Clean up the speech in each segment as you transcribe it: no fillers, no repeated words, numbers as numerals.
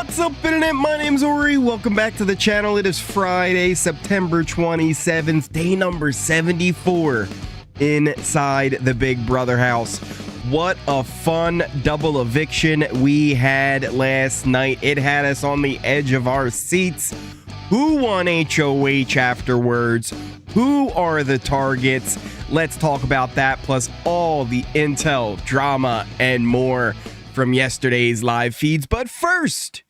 What's up, internet? My name's Ori. Welcome back to the channel. It is Friday, September 27th, day number 74 inside the Big Brother house. What a fun double eviction we had last night. It had us on the edge of our seats. Who won HoH afterwards? Who are the targets? Let's talk about that, plus all the intel, drama, and more from yesterday's live feeds. But first,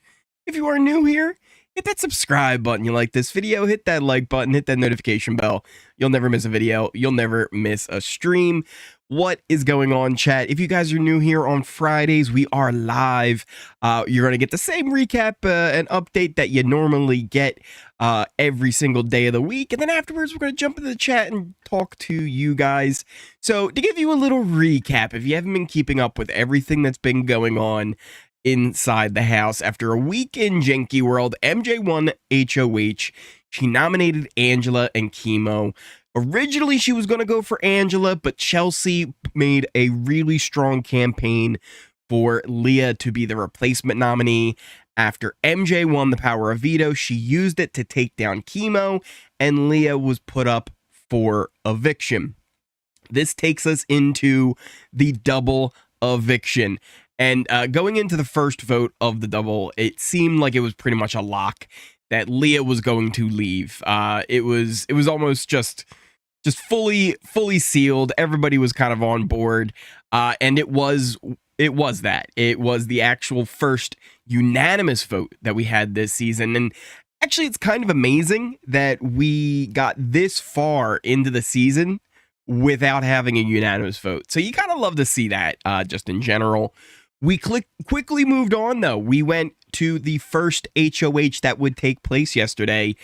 if you are new here, hit that subscribe button. You like this video, hit that like button, hit that notification bell. You'll never miss a video. You'll never miss a stream. What is going on, chat? If you guys are new here on Fridays, we are live. You're going to get the same recap and update that you normally get every single day of the week. And then afterwards, we're going to jump into the chat and talk to you guys. So to give you a little recap, if you haven't been keeping up with everything that's been going on inside the house, after a week in Janky World, MJ won HoH. She nominated Angela and Chemo. Originally, she was going to go for Angela, but Chelsea made a really strong campaign for Leah to be the replacement nominee. After MJ won the power of veto, she used it to take down Chemo, and Leah was put up for eviction. This takes us into the double eviction. And going into the first vote of the double, it seemed like it was pretty much a lock that Leah was going to leave. It was almost just fully sealed. Everybody was kind of on board, and it was that. It was the actual first unanimous vote that we had this season. And actually, it's kind of amazing that we got this far into the season without having a unanimous vote. So you kind of love to see that, just in general. We quickly moved on, though. We went to the first HoH that would take place yesterday,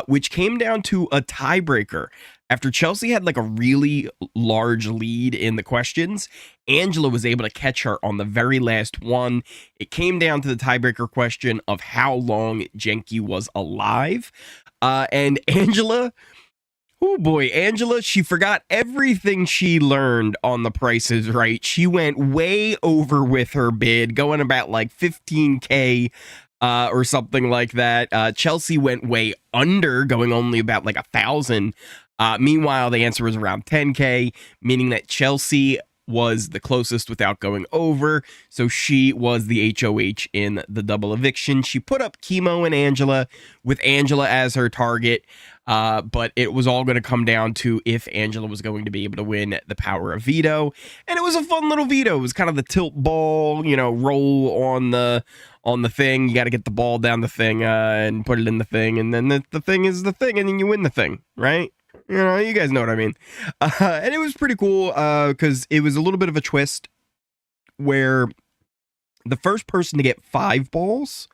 which came down to a tiebreaker. After Chelsea had like a really large lead in the questions, Angela was able to catch her on the very last one. It came down to the tiebreaker question of how long Janky was alive. And Angela, oh boy, Angela, she forgot everything she learned on The Price is Right. She went way over with her bid, going about like 15K or something like that. Chelsea went way under, going only about like 1,000. Meanwhile, the answer was around 10K, meaning that Chelsea was the closest without going over. So she was the HoH in the double eviction. She put up Chemo and Angela with Angela as her target. But it was all going to come down to if Angela was going to be able to win the power of veto. And it was a fun little veto. It was kind of the tilt ball, roll on the thing. You got to get the ball down the thing and put it in the thing. And then the thing is the thing, and then you win the thing, right? You guys know what I mean. And it was pretty cool because it was a little bit of a twist where the first person to get 5 balls,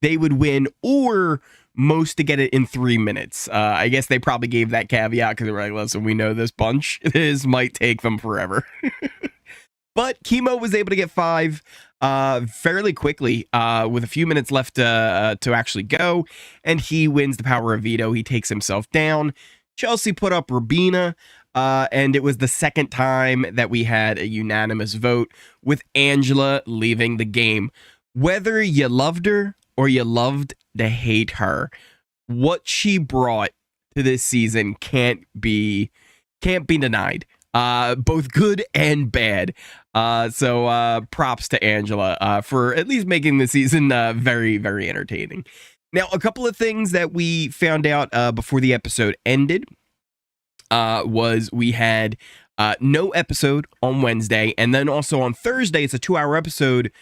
they would win, or most to get it in 3 minutes. I guess they probably gave that caveat because they were like, listen, we know this bunch. This might take them forever. But Chemo was able to get 5 fairly quickly with a few minutes left to actually go. And he wins the power of veto. He takes himself down. Chelsea put up Rubina, and it was the second time that we had a unanimous vote with Angela leaving the game. Whether you loved her or you loved to hate her, what she brought to this season can't be denied. Both good and bad. So props to Angela for at least making the season very, very entertaining. Now, a couple of things that we found out before the episode ended was we had no episode on Wednesday, and then also on Thursday, it's a 2-hour episode,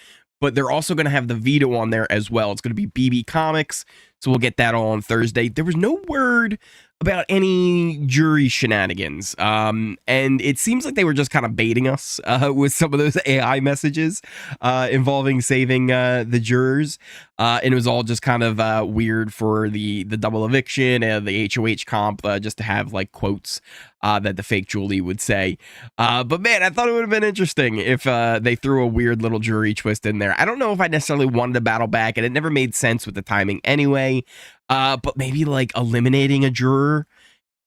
but they're also going to have the veto on there as well. It's going to be BB Comics, so we'll get that all on Thursday. There was no word about any jury shenanigans, and it seems like they were just kind of baiting us with some of those AI messages involving saving the jurors, and it was all just kind of weird for the double eviction and the HoH comp, just to have like quotes that the fake Julie would say. But man, I thought it would have been interesting if they threw a weird little jury twist in there. I don't know if I necessarily wanted to battle back, and it never made sense with the timing anyway. But maybe like eliminating a juror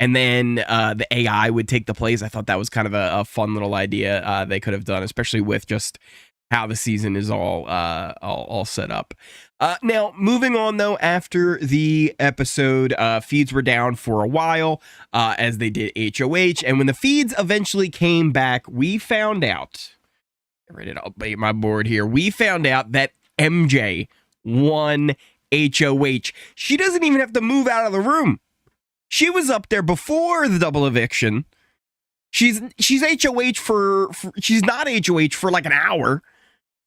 and then the AI would take the place. I thought that was kind of a fun little idea they could have done, especially with just how the season is all set up. Now, moving on, though, after the episode, feeds were down for a while, as they did HoH, and when the feeds eventually came back, we found out, get ready to update my board here, we found out that MJ won HoH. She doesn't even have to move out of the room. She was up there before the double eviction. She's HoH for she's not HoH for like an hour,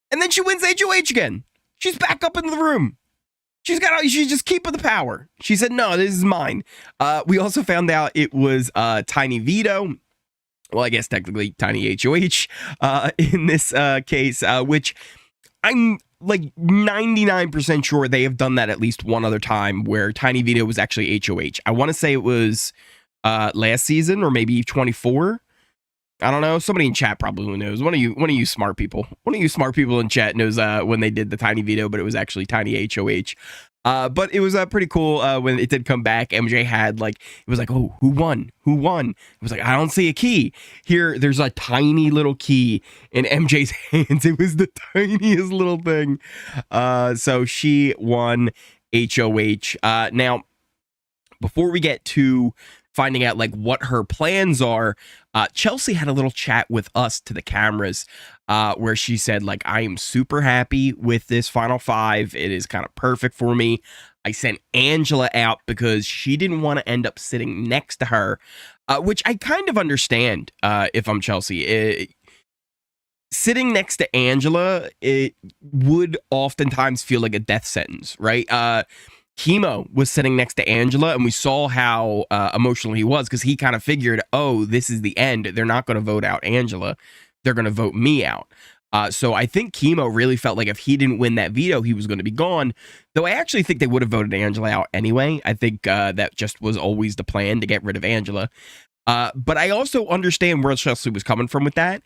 and then she wins HoH again. She's back up in the room. She's just keeping the power. She said, "No, this is mine." We also found out it was Tiny Veto. Well, I guess technically Tiny HoH in this case, which I'm like 99% sure they have done that at least one other time where Tiny Veto was actually HoH. I want to say it was last season or maybe 24. I don't know. Somebody in chat probably knows. One of you smart people. One of you smart people in chat knows when they did the Tiny Veto, but it was actually Tiny HoH. But it was pretty cool when it did come back. MJ had it was like, oh, who won? Who won? It was like, I don't see a key. Here, there's a tiny little key in MJ's hands. It was the tiniest little thing. So she won HoH. Now, before we get to finding out what her plans are, Chelsea had a little chat with us to the cameras where she said I am super happy with this final 5. It is kind of perfect for me. I sent Angela out because she didn't want to end up sitting next to her, which I kind of understand if I'm Chelsea. Sitting next to Angela, it would oftentimes feel like a death sentence, right? Chemo was sitting next to Angela, and we saw how emotional he was because he kind of figured, oh, this is the end. They're not going to vote out Angela. They're going to vote me out. So I think Chemo really felt like if he didn't win that veto, he was going to be gone. Though I actually think they would have voted Angela out anyway. I think that just was always the plan to get rid of Angela. But I also understand where Chelsea was coming from with that.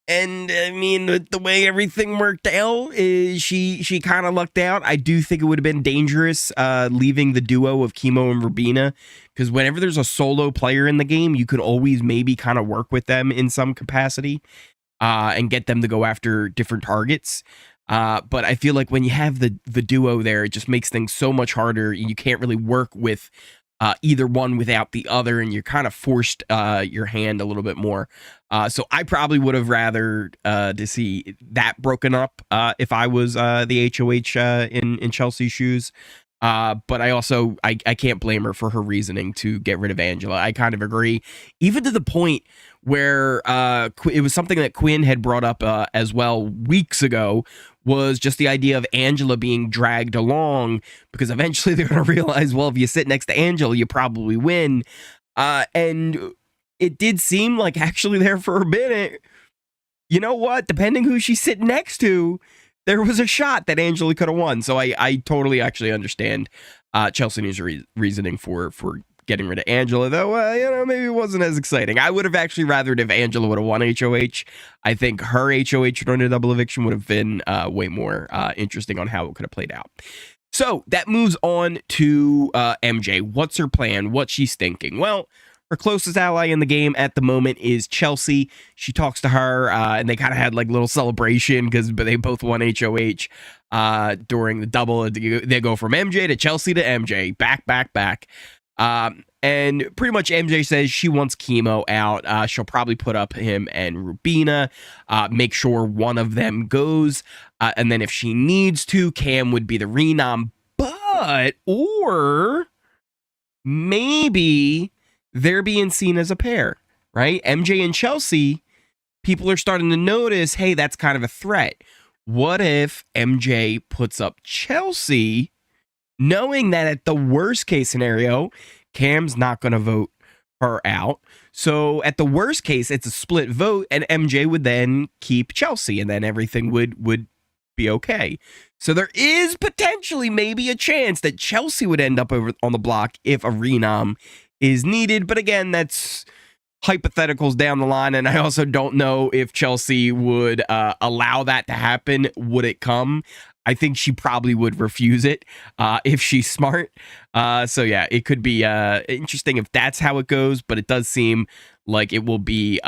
And I mean, the way everything worked out, she kind of lucked out. I do think it would have been dangerous leaving the duo of Chemo and Rubina, because whenever there's a solo player in the game, you could always maybe kind of work with them in some capacity and get them to go after different targets. But I feel like when you have the duo there, it just makes things so much harder. You can't really work with either one without the other, and you're kind of forced your hand a little bit more. So I probably would have rather to see that broken up if I was the HoH in Chelsea's shoes. But I can't blame her for her reasoning to get rid of Angela. I kind of agree, even to the point where it was something that Quinn had brought up as well weeks ago, was just the idea of Angela being dragged along, because eventually they're going to realize, well, if you sit next to Angela, you probably win. And it did seem like actually there for a minute, you know what, depending who she's sitting next to, there was a shot that Angela could have won. So I totally actually understand Chelsea's reasoning for getting rid of Angela, though, maybe it wasn't as exciting. I would have actually rathered if Angela would have won HoH. I think her HoH during a double eviction would have been way more interesting on how it could have played out. So that moves on to MJ. What's her plan? What she's thinking? Well, her closest ally in the game at the moment is Chelsea. She talks to her, and they kind of had little celebration because they both won HoH during the double. They go from MJ to Chelsea to MJ, back. And pretty much MJ says she wants Chemo out. She'll probably put up him and Rubina, make sure one of them goes. And then if she needs to, Cam would be the renom. Or maybe they're being seen as a pair, right? MJ and Chelsea, people are starting to notice, hey, that's kind of a threat. What if MJ puts up Chelsea, knowing that at the worst case scenario, Cam's not going to vote her out. So at the worst case, it's a split vote, and MJ would then keep Chelsea, and then everything would be okay. So there is potentially maybe a chance that Chelsea would end up over on the block if a renom is needed. But again, that's hypotheticals down the line, and I also don't know if Chelsea would allow that to happen. Would it come? I think she probably would refuse it if she's smart. So yeah, it could be interesting if that's how it goes, but it does seem like it will be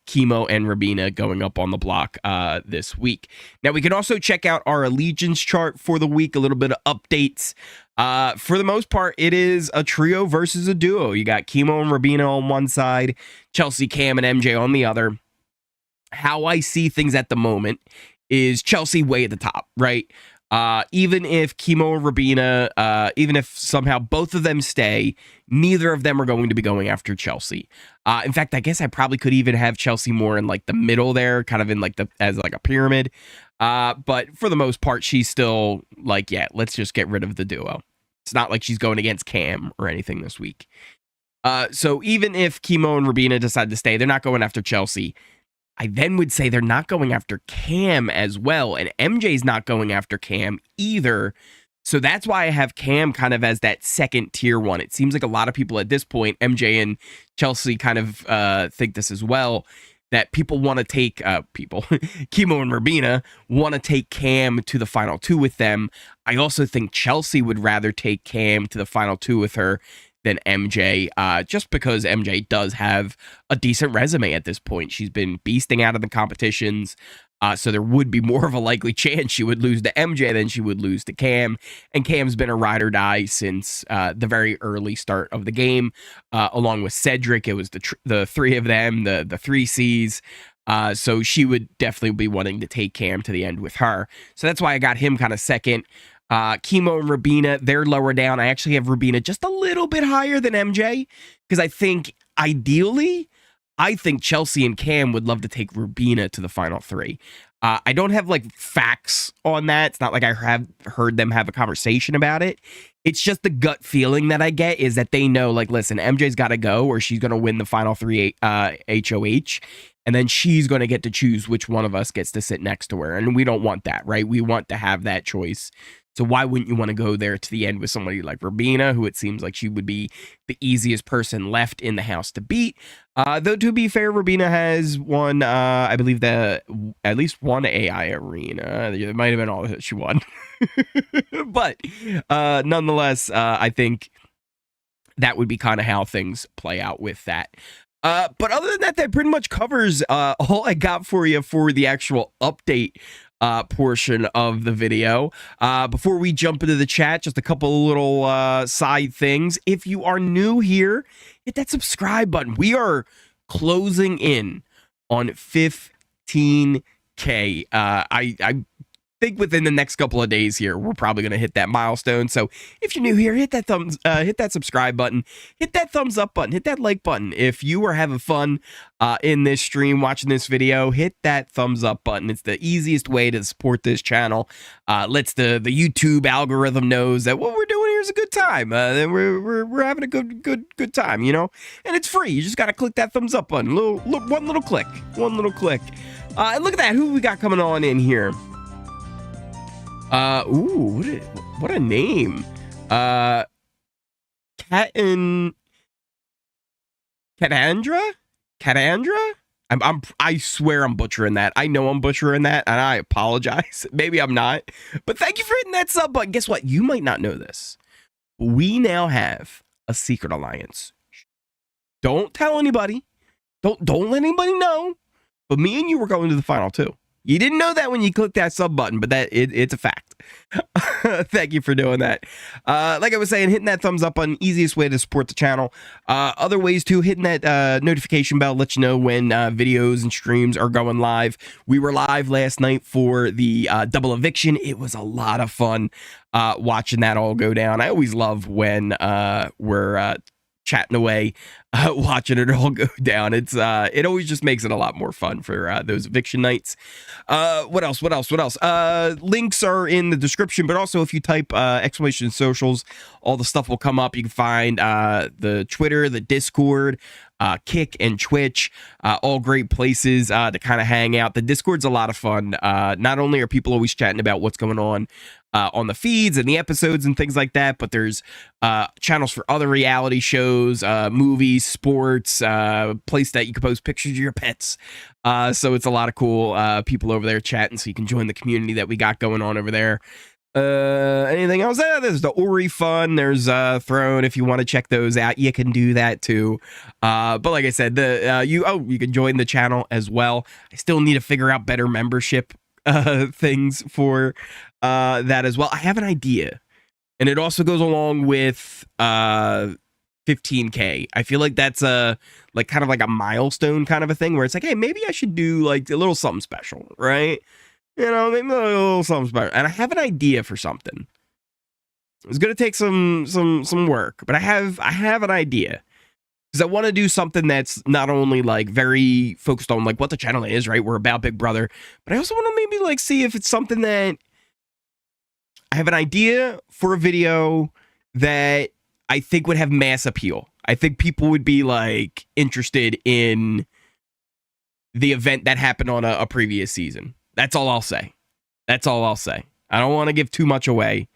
Chemo and Rabina going up on the block this week. Now, we can also check out our allegiance chart for the week, a little bit of updates. For the most part, it is a trio versus a duo. You got Chemo and Rabina on one side, Chelsea, Cam, and MJ on the other. How I see things at the moment is Chelsea way at the top, right? Even if Chemo and Rabina, even if somehow both of them stay, neither of them are going to be going after Chelsea. In fact, I guess I probably could even have Chelsea more in like the middle there, kind of in like as like a pyramid. But for the most part, she's still like, yeah, let's just get rid of the duo. It's not like she's going against Cam or anything this week. So even if Chemo and Rabina decide to stay, they're not going after Chelsea. I then would say they're not going after Cam as well, and MJ's not going after Cam either. So that's why I have Cam kind of as that second tier one. It seems like a lot of people at this point, MJ and Chelsea kind of think this as well, that people want to take, Chemo and Rabina want to take Cam to the final two with them. I also think Chelsea would rather take Cam to the final two with her than MJ, just because MJ does have a decent resume at this point. She's been beasting out of the competitions, so there would be more of a likely chance she would lose to MJ than she would lose to Cam. And Cam's been a ride or die since the very early start of the game, along with Cedric. It was the three of them, the three C's. So she would definitely be wanting to take Cam to the end with her. So that's why I got him kind of second. Chemo and Rabina, they're lower down. I actually have Rabina just a little bit higher than MJ because I think ideally, I think Chelsea and Cam would love to take Rabina to the final three. I don't have like facts on that. It's not like I have heard them have a conversation about it. It's just the gut feeling that I get is that they know, like, listen, MJ's got to go or she's going to win the final three HoH. And then she's going to get to choose which one of us gets to sit next to her. And we don't want that, right? We want to have that choice. So why wouldn't you want to go there to the end with somebody like Rabina, who it seems like she would be the easiest person left in the house to beat? Though, to be fair, Rabina has won, I believe, at least one AI arena. It might have been all that she won. But nonetheless, I think that would be kind of how things play out with that. But other than that, that pretty much covers all I got for you for the actual update portion of the video. Before we jump into the chat, just a couple little side things. If you are new here, hit that subscribe button. We are closing in on 15K. I think within the next couple of days here, we're probably going to hit that milestone. So if you're new here, hit that subscribe button, hit that thumbs up button, hit that like button. If you are having fun in this stream, watching this video, hit that thumbs up button. It's the easiest way to support this channel. Lets the YouTube algorithm knows that what we're doing here is a good time. We're having a good time, you know, and it's free. You just got to click that thumbs up button. One little click. And look at that. Who we got coming on in here? What a name. Catandra? I swear I'm butchering that. I know I'm butchering that, and I apologize. Maybe I'm not. But thank you for hitting that sub button. Guess what? You might not know this. We now have a secret alliance. Don't tell anybody. Don't let anybody know. But me and you were going to the final two. You didn't know that when you clicked that sub button, but it's a fact. Thank you for doing that. Like I was saying, hitting that thumbs up button, easiest way to support the channel. Other ways too, hitting that notification bell lets you know when videos and streams are going live. We were live last night for the double eviction. It was a lot of fun watching that all go down. I always love when we're chatting away, watching it all go down. It always just makes it a lot more fun for those eviction nights. What else? Links are in the description, but also if you type exclamation socials, all the stuff will come up. You can find the Twitter, the Discord, Kick, and Twitch, all great places to kind of hang out. The Discord's a lot of fun. Not only are people always chatting about what's going on the feeds and the episodes and things like that, but there's channels for other reality shows, movies, sports, place that you can post pictures of your pets. So it's a lot of cool people over there chatting, so you can join the community that we got going on over there. Anything else? There's the Ori Fun. There's Throne. If you want to check those out, you can do that too. But like I said, you can join the channel as well. I still need to figure out better membership things for that as well. I have an idea, and it also goes along with 15K. I feel like that's kind of like a milestone kind of a thing where it's like, hey, maybe I should do like a little something special, right? You know, maybe a little something special. And I have an idea for something. It's gonna take some work, but I have an idea. Because I want to do something that's not only like very focused on like what the channel is, right? We're about Big Brother, but I also want to maybe like see if it's something that I have an idea for a video that I think would have mass appeal. I think people would be like interested in the event that happened on a previous season. That's all I'll say. That's all I'll say. I don't want to give too much away.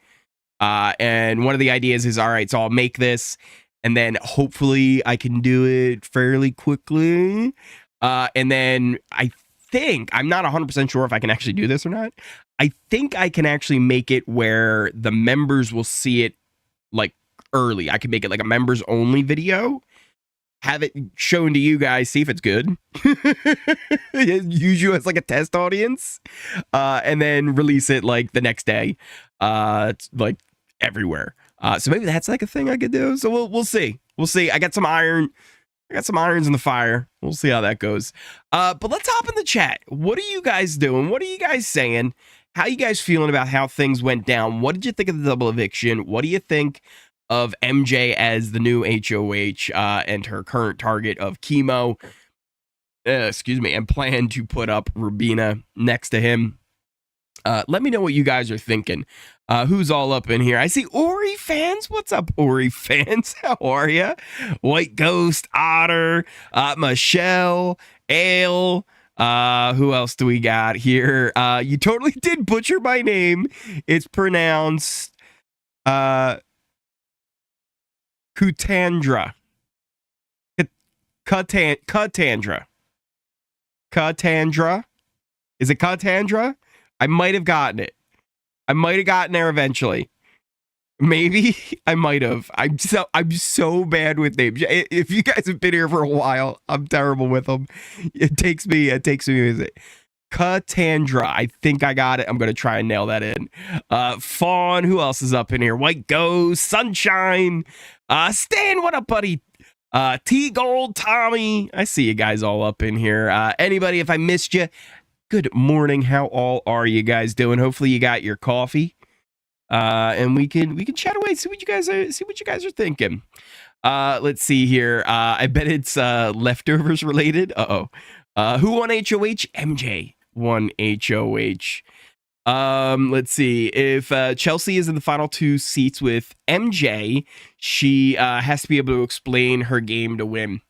And one of the ideas is, all right, so I'll make this, and then hopefully I can do it fairly quickly. And then I think, I'm not 100% sure if I can actually do this or not. I think I can actually make it where the members will see it like early. I can make it like a members only video. Have it shown to you guys, see if it's good. Use you as like a test audience, and then release it like the next day, like everywhere. So maybe that's like a thing I could do. So we'll see. We'll see. I got some irons in the fire. We'll see how that goes. But let's hop in the chat. What are you guys doing? What are you guys saying? How are you guys feeling about how things went down? What did you think of the double eviction? What do you think of MJ as the new HoH and her current target of chemo? And plan to put up Rubina next to him. Let me know what you guys are thinking. Who's all up in here? I see Ori fans. What's up, Ori fans? How are ya? White Ghost, Otter, Michelle, Ale. Who else do we got here? You totally did butcher my name. It's pronounced Kutandra. Kutandra. Is it Kutandra? I might have gotten it. I might have gotten there eventually. Maybe I might have. I'm so bad with names. If you guys have been here for a while, I'm terrible with them. It takes me a visit. Katandra. I think I got it. I'm gonna try and nail that in. Fawn. Who else is up in here? White Ghost. Sunshine. Stan. What up, buddy? T Gold. Tommy. I see you guys all up in here. Anybody? If I missed you, good morning. How all are you guys doing? Hopefully you got your coffee. And we can chat away. See what you guys are thinking. Let's see here. I bet it's leftovers related. Who won HoH? MJ won HoH. Let's see. If Chelsea is in the final two seats with MJ, she has to be able to explain her game to win.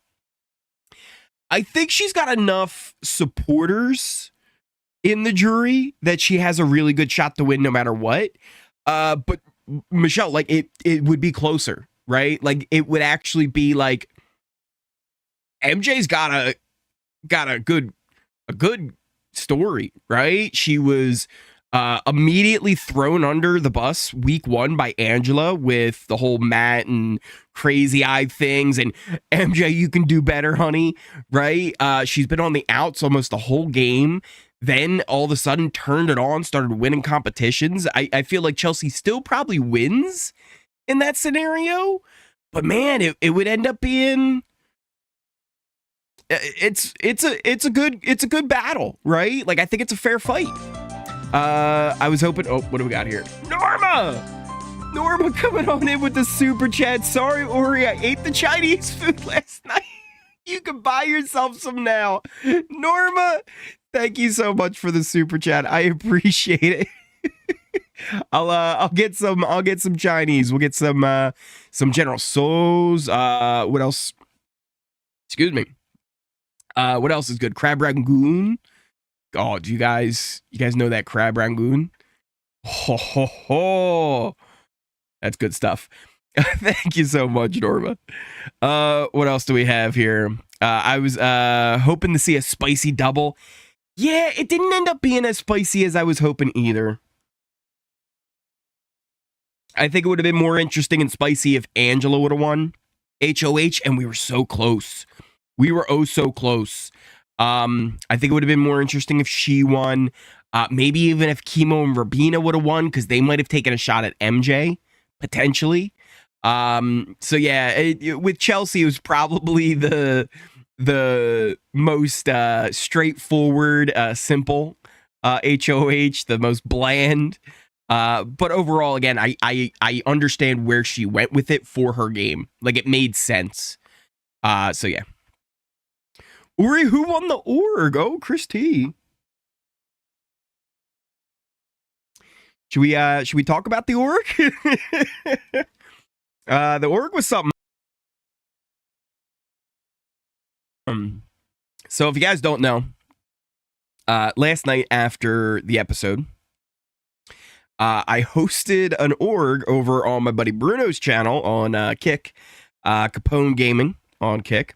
I think she's got enough supporters in the jury that she has a really good shot to win no matter what. But Michelle, like it would be closer, right? Like it would actually be like MJ's got a good story, right? She was immediately thrown under the bus week one by Angela with the whole Matt and crazy eyed things and MJ, you can do better, honey, right? She's been on the outs almost the whole game. Then all of a sudden turned it on, started winning competitions. I feel like Chelsea still probably wins in that scenario, but man, it would end up being it's a good battle, right? Like I think it's a fair fight. I was hoping. Oh, what do we got here? Norma coming on in with the super chat. Sorry, Ori, I ate the Chinese food last night. You can buy yourself some now, Norma. Thank you so much for the super chat. I appreciate it. I'll get some Chinese. We'll get some General Tso's. What else? Excuse me. What else is good? Crab rangoon. Oh, do you guys know that crab rangoon? Ho ho ho. That's good stuff. Thank you so much, Norma. What else do we have here? I was hoping to see a spicy double. Yeah, it didn't end up being as spicy as I was hoping either. I think it would have been more interesting and spicy if Angela would have won HOH, and we were so close. We were oh so close. I think it would have been more interesting if she won. Maybe even if Chemo and Rabina would have won, because they might have taken a shot at MJ, potentially. So yeah, with Chelsea, it was probably the most straightforward, simple HOH, the most bland. But overall, again, I understand where she went with it for her game. Like, it made sense. So yeah. Uri, who won the org? Oh, Chris T. Should we talk about the org? The org was something. So if you guys don't know, last night after the episode, I hosted an org over on my buddy Bruno's channel on Kick, Capone Gaming on Kick.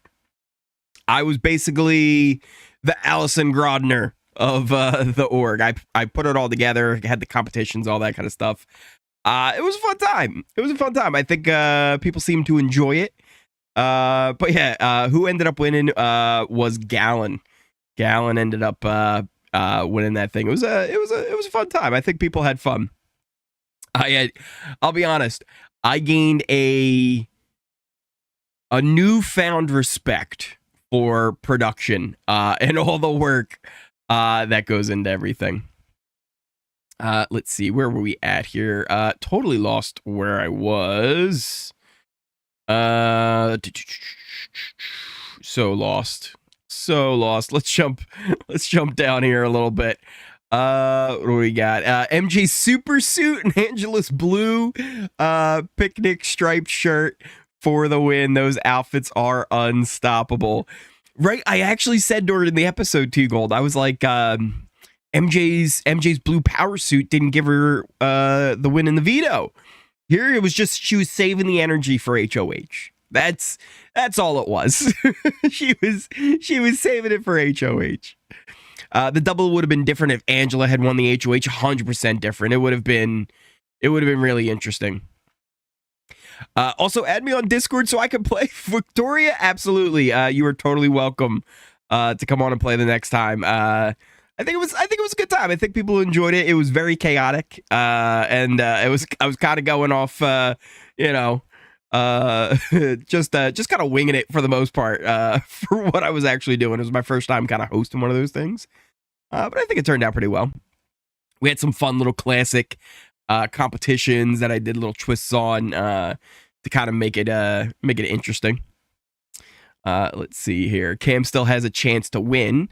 I was basically the Allison Grodner of the org. I put it all together, had the competitions, all that kind of stuff. It was a fun time. I think people seemed to enjoy it. But yeah, who ended up winning was Gallon. Gallon ended up winning that thing. It was a fun time. I think people had fun. I'll be honest, I gained a newfound respect for production and all the work that goes into everything. Let's see, where were we at here? Totally lost where I was. So lost. Let's jump down here a little bit. What do we got? MJ's super suit and Angela's blue picnic striped shirt for the win. Those outfits are unstoppable. Right? I actually said during the episode too, Gold. I was like, MJ's blue power suit didn't give her the win in the veto. Here it was just she was saving the energy for HOH. That's all it was. she was saving it for HOH. The double would have been different if Angela had won the HOH. 100% different. It would have been really interesting. Also, add me on Discord so I can play Victoria. Absolutely. You are totally welcome to come on and play the next time. I think it was a good time. I think people enjoyed it. It was very chaotic, and I was kind of going off, just kind of winging it for the most part. For what I was actually doing, it was my first time kind of hosting one of those things, but I think it turned out pretty well. We had some fun little classic competitions that I did little twists on to kind of make it interesting. Let's see here. Cam still has a chance to win.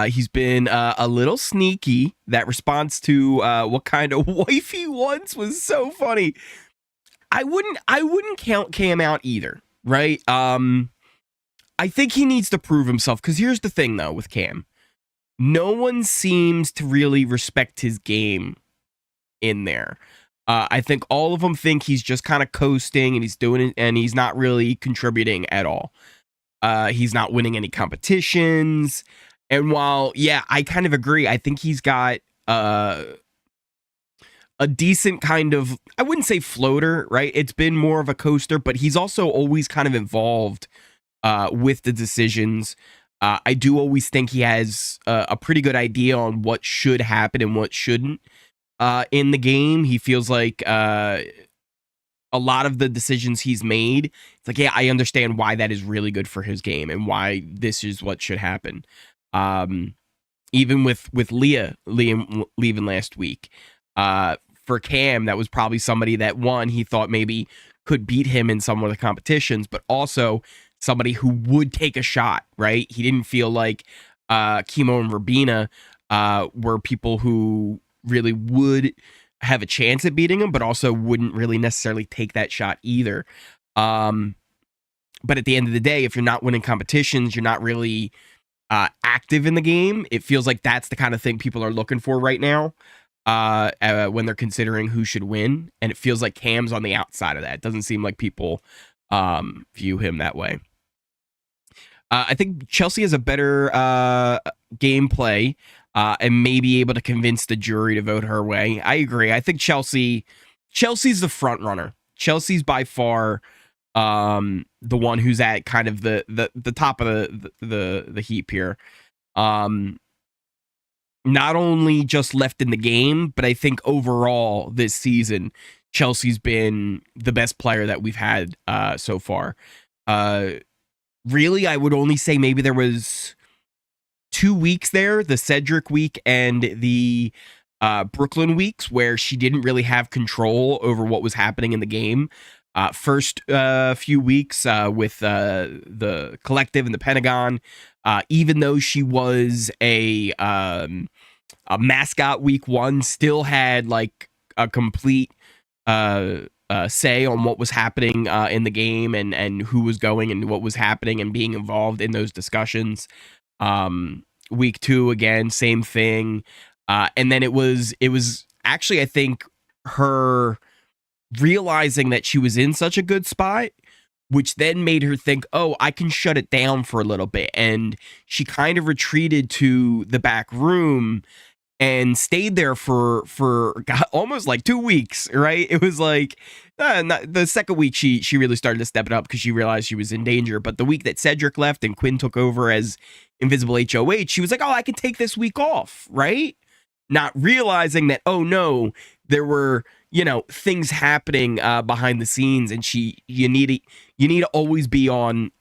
He's been a little sneaky. That response to what kind of wife he wants was so funny. I wouldn't count Cam out either, right? I think he needs to prove himself, because here's the thing though with Cam. No one seems to really respect his game in there. I think all of them think he's just kind of coasting and he's doing it, and he's not really contributing at all. He's not winning any competitions. And while, yeah, I kind of agree. I think he's got a decent kind of, I wouldn't say floater, right? It's been more of a coaster, but he's also always kind of involved with the decisions. I do always think he has a pretty good idea on what should happen and what shouldn't in the game. He feels like a lot of the decisions he's made, it's like, yeah, I understand why that is really good for his game and why this is what should happen. Even with Liam leaving last week, for Cam, that was probably somebody that, one, he thought maybe could beat him in some of the competitions, but also somebody who would take a shot, right? He didn't feel like Chemo and Rabina were people who really would have a chance at beating him, but also wouldn't really necessarily take that shot either. But at the end of the day, if you're not winning competitions, you're not really active in the game. It feels like that's the kind of thing people are looking for right now when they're considering who should win. And it feels like Cam's on the outside of that. It doesn't seem like people view him that way. I think Chelsea has a better gameplay and may be able to convince the jury to vote her way. I agree. I think Chelsea Chelsea's the front runner. Chelsea's by far the one who's at kind of the top of the heap here. Not only just left in the game, but I think overall this season, Chelsea's been the best player that we've had so far. Really, I would only say maybe there was 2 weeks there, the Cedric week and the Brooklyn weeks, where she didn't really have control over what was happening in the game. First few weeks with the Collective and the Pentagon, even though she was a mascot week 1, still had like a complete say on what was happening in the game and who was going and what was happening and being involved in those discussions. Week 2 again, same thing. And then it was actually, I think, her realizing that she was in such a good spot, which then made her think, oh, I can shut it down for a little bit. And she kind of retreated to the back room and stayed there for almost like 2 weeks, right? It was like the second week she really started to step it up because she realized she was in danger. But the week that Cedric left and Quinn took over as Invisible HoH, she was like, oh, I can take this week off, right? Not realizing that, oh no, there were, things happening behind the scenes, and you need to always be on,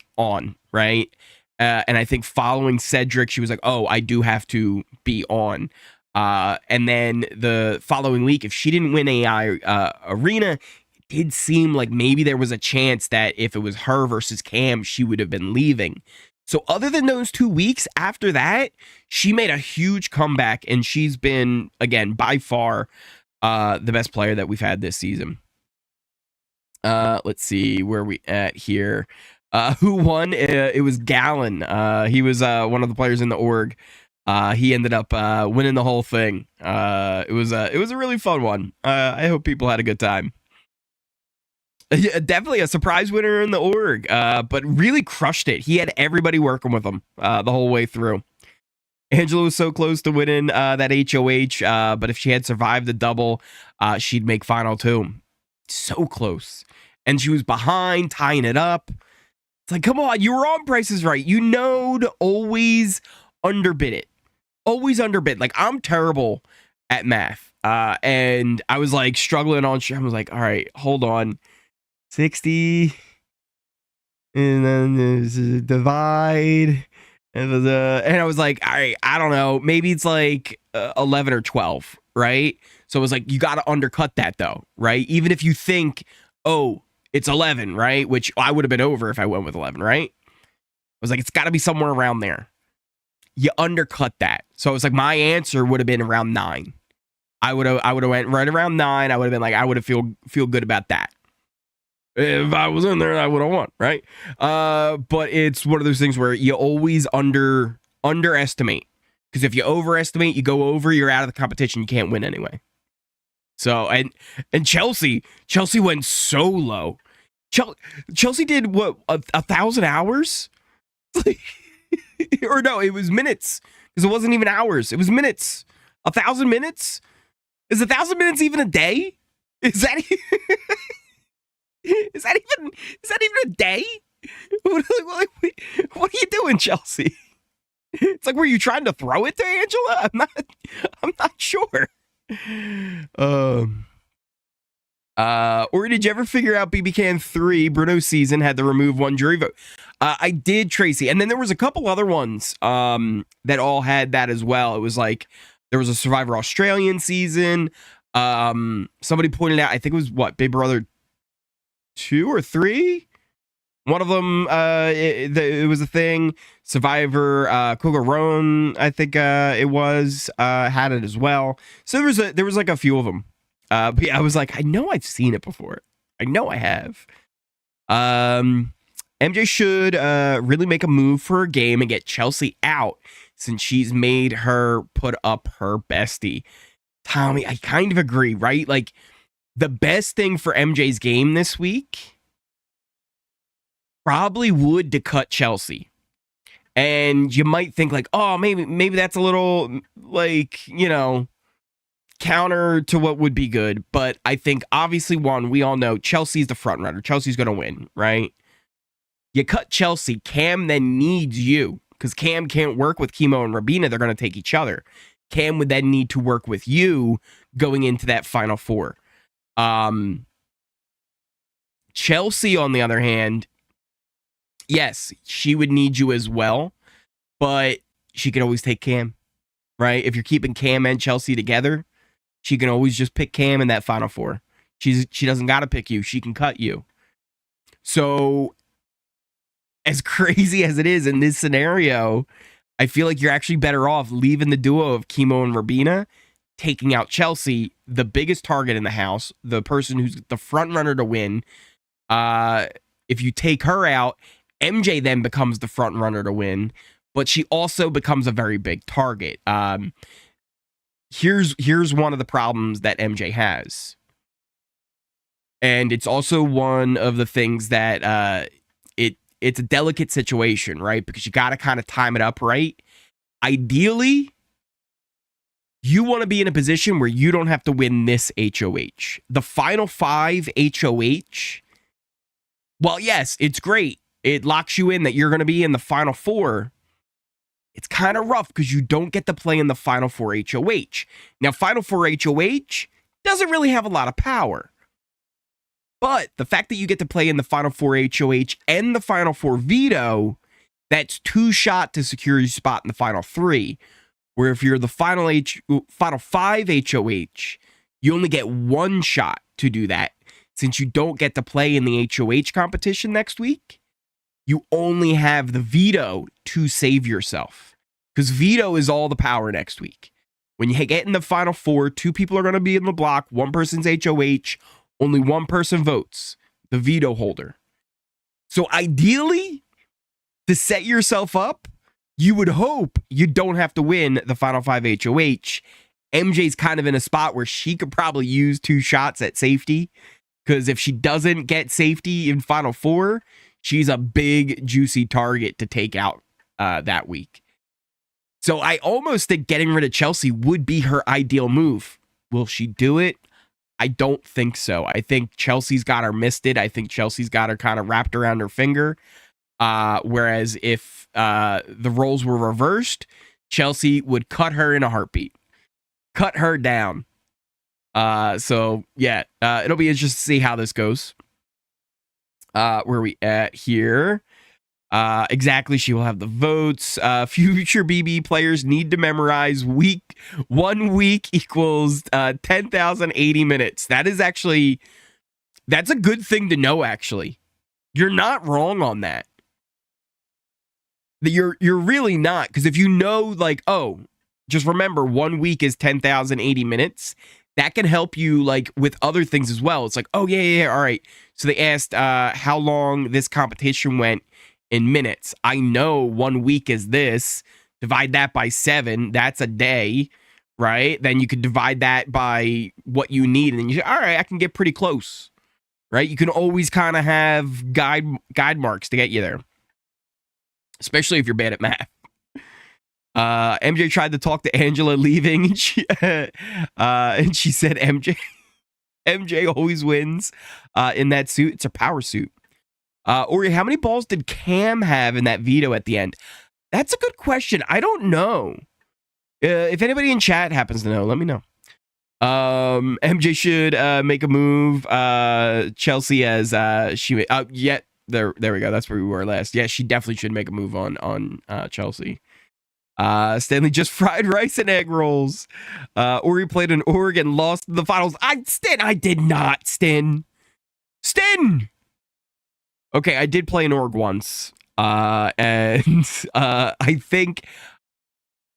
right? And I think following Cedric, she was like, oh, I do have to be on. And then the following week, if she didn't win AI Arena, it did seem like maybe there was a chance that if it was her versus Cam, she would have been leaving. So other than those 2 weeks after that, she made a huge comeback, and she's been, again, by far the best player that we've had this season. Let's see where we at here. Who won? It was Gallon. He was one of the players in the org. He ended up winning the whole thing. It was a really fun one. I hope people had a good time. Yeah, definitely a surprise winner in the org, but really crushed it. He had everybody working with him the whole way through. Angela was so close to winning that HoH, but if she had survived the double, she'd make final 2. So close. And she was behind, tying it up. It's like, come on, you were on Price is Right. You know to always underbid it. Always underbid. Like, I'm terrible at math. And I was like struggling on. I was like, all right, hold on. 60. And then there's a divide. And I was like, all right, I don't know. Maybe it's like 11 or 12, right? So it was like, you got to undercut that though, right? Even if you think, oh, it's 11, right? Which I would have been over if I went with 11, right? I was like, it's got to be somewhere around there. You undercut that. So it was like, my answer would have been around 9. I would have went right around 9. I would have been like, I would have feel good about that. If I was in there, I would have won, right? But it's one of those things where you always underestimate. Because if you overestimate, you go over, you're out of the competition. You can't win anyway. So, and Chelsea went so low. Chelsea did, what, 1,000 hours? Or no, it was minutes. Because it wasn't even hours. It was minutes. 1,000 minutes? Is 1,000 minutes even a day? Is that even a day? What are you doing, Chelsea? It's like, were you trying to throw it to Angela? I'm not sure. Or did you ever figure out BB Can 3 Bruno's season had to remove 1 jury vote? I did, Tracy. And then there was a couple other ones that all had that as well. It was like, there was a Survivor Australian season. Somebody pointed out, I think it was what, Big Brother 2 or 3? One of them, it was a thing. Survivor, Kogaron, I think it was, had it as well. So there was like a few of them. But yeah, I was like, I know I've seen it before. I know I have. MJ should really make a move for her game and get Chelsea out since she's made her put up her bestie. Tommy, I kind of agree, right? Like, the best thing for MJ's game this week probably would to cut Chelsea. And you might think like, oh, maybe that's a little, like, counter to what would be good, but I think obviously we all know Chelsea's the front runner. Chelsea's going to win, right? You cut Chelsea. Cam then needs you because Cam can't work with Chemo and Rabina. They're going to take each other. Cam would then need to work with you going into that final four. Chelsea, on the other hand, yes, she would need you as well, but she could always take Cam, right? If you're keeping Cam and Chelsea together, she can always just pick Cam in that final four. She doesn't got to pick you. She can cut you. So, as crazy as it is in this scenario, I feel like you're actually better off leaving the duo of Chemo and Rabina, taking out Chelsea, the biggest target in the house, the person who's the front runner to win. If you take her out, MJ then becomes the front runner to win, but she also becomes a very big target. Here's one of the problems that MJ has. And it's also one of the things that it's a delicate situation, right? Because you got to kind of time it up right. Ideally, you want to be in a position where you don't have to win this HoH. The final 5 HoH, well, yes, it's great. It locks you in that you're going to be in the final 4. It's kind of rough because you don't get to play in the final 4 HoH. Now, final 4 HoH doesn't really have a lot of power. But the fact that you get to play in the final 4 HoH and the final 4 veto, that's 2 shots to secure your spot in the final 3. Where if you're the final 5 HoH, you only get 1 shot to do that. Since you don't get to play in the HoH competition next week, you only have the veto to save yourself. Because veto is all the power next week. When you get in the final 4, 2 people are going to be in the block, 1 person's HoH, only 1 person votes, the veto holder. So ideally, to set yourself up, you would hope you don't have to win the final 5 HoH. MJ's kind of in a spot where she could probably use 2 shots at safety. Because if she doesn't get safety in final 4, she's a big, juicy target to take out that week. So I almost think getting rid of Chelsea would be her ideal move. Will she do it? I don't think so. I think Chelsea's got her misted. I think Chelsea's got her kind of wrapped around her finger. Whereas if the roles were reversed, Chelsea would cut her in a heartbeat. Cut her down. So, yeah, it'll be interesting to see how this goes. Where are we at here? Exactly, she will have the votes. Future BB players need to memorize 1 week equals 10,080 minutes. That is actually, that's a good thing to know, actually. You're not wrong on that. You're really not, because if you know, like, oh, just remember 1 week is 10,080 minutes, that can help you, like, with other things as well. It's like, oh, yeah, all right. So they asked how long this competition went in minutes. I know 1 week is this. Divide that by 7. That's a day, right? Then you could divide that by what you need. And then you say, all right, I can get pretty close, right? You can always kind of have guide marks to get you there, especially if you're bad at math. MJ tried to talk to Angela leaving, and she said MJ always wins in that suit. It's a power suit. Ori, how many balls did Cam have in that veto at the end? That's a good question. I don't know. If anybody in chat happens to know, let me know. MJ should make a move. Chelsea as she there we go. That's where we were last. Yeah, she definitely should make a move on Chelsea. Stanley just fried rice and egg rolls. Ori played in Oregon, lost in the finals. I did not, Stin. Okay, I did play in Org once. And I think,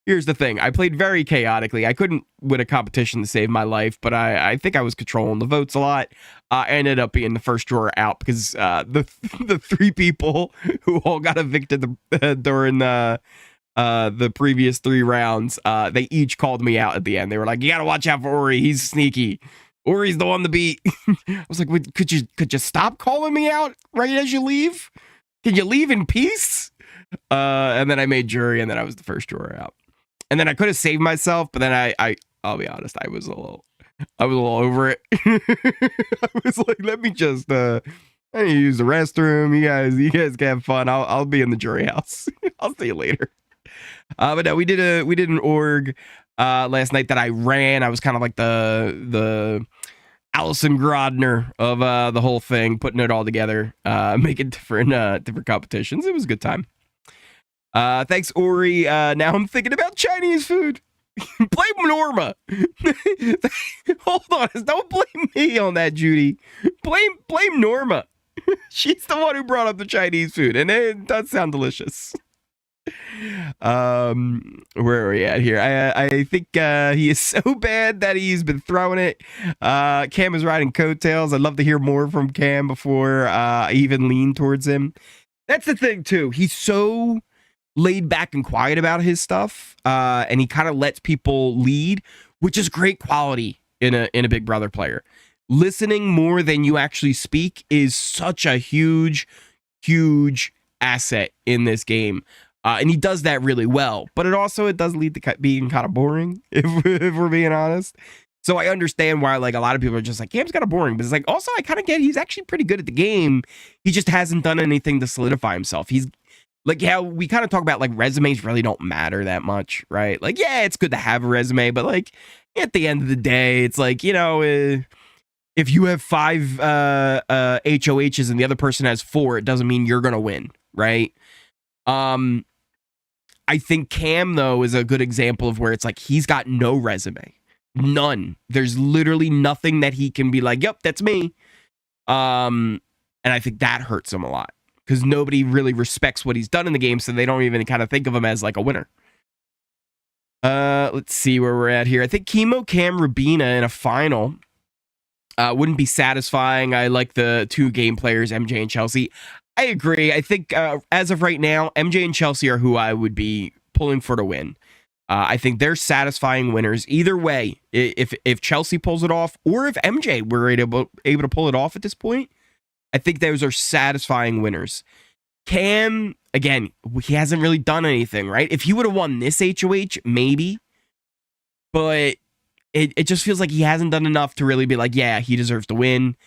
here's the thing. I played very chaotically. I couldn't win a competition to save my life, but I think I was controlling the votes a lot. I ended up being the first drawer out because the 3 people who all got evicted during the previous 3 rounds, they each called me out at the end. They were like, you gotta watch out for Ori. He's sneaky. Ori's the one to beat. I was like, wait, could you stop calling me out right as you leave? Can you leave in peace? And then I made jury, and then I was the first drawer out. And then I could have saved myself, but then I I'll be honest, I was a little over it. I was like, let me just I need to use the restroom. You guys can have fun. I'll be in the jury house. I'll see you later. But no, we did an org last night that I ran. I was kind of like the Allison Grodner of the whole thing, putting it all together, making different competitions. It was a good time. Thanks, Ori. Now I'm thinking about Chinese food. Blame Norma. Hold on, don't blame me on that, Judy. Blame Norma. She's the one who brought up the Chinese food, and it does sound delicious. Where are we at here? I think he is so bad that he's been throwing it. Cam is riding coattails. I'd love to hear more from Cam before I even lean towards him. That's the thing too. He's so laid back and quiet about his stuff, and he kind of lets people lead, which is great quality in a Big Brother player. Listening more than you actually speak is such a huge asset in this game. And he does that really well, but it does lead to being kind of boring, if we're being honest. So I understand why like a lot of people are just like, Cam's kind of boring, but it's like, also I kind of get he's actually pretty good at the game. He just hasn't done anything to solidify himself. He's like how we kind of talk about like resumes really don't matter that much, right? Like, yeah, it's good to have a resume, but like at the end of the day, it's like, you know, if you have 5 HoHs and the other person has 4, it doesn't mean you're going to win, right? I think Cam, though, is a good example of where it's like he's got no resume. None. There's literally nothing that he can be like, yep, that's me. And I think that hurts him a lot because nobody really respects what he's done in the game, so they don't even kind of think of him as like a winner. Let's see where we're at here. I think Chemo, Cam, Rubina in a final wouldn't be satisfying. I like the 2 game players, MJ and Chelsea. I agree. I think as of right now, MJ and Chelsea are who I would be pulling for to win. I think they're satisfying winners. Either way, if Chelsea pulls it off or if MJ were able to pull it off at this point, I think those are satisfying winners. Cam, again, he hasn't really done anything, right? If he would have won this HoH, maybe. But it just feels like he hasn't done enough to really be like, yeah, he deserves to win.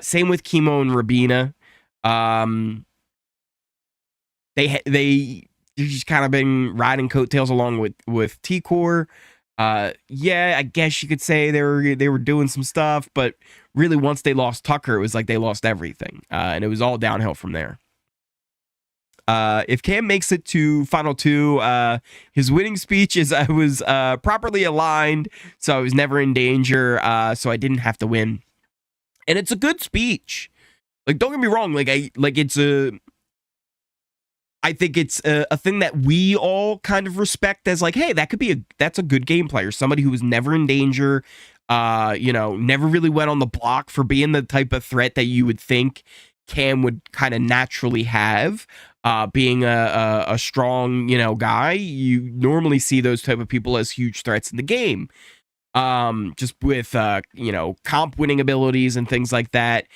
Same with Chemo and Rubina. They just kind of been riding coattails along with T-Core. Yeah, I guess you could say they were doing some stuff, but really once they lost Tucker, it was like they lost everything. And it was all downhill from there. If Cam makes it to final 2, his winning speech is I was properly aligned, so I was never in danger, so I didn't have to win. And it's a good speech. Like, don't get me wrong. I think it's a thing that we all kind of respect as like, hey, that's a good game player. Somebody who was never in danger, never really went on the block for being the type of threat that you would think Cam would kind of naturally have. Being a strong, guy, you normally see those type of people as huge threats in the game. Just with, comp winning abilities and things like that.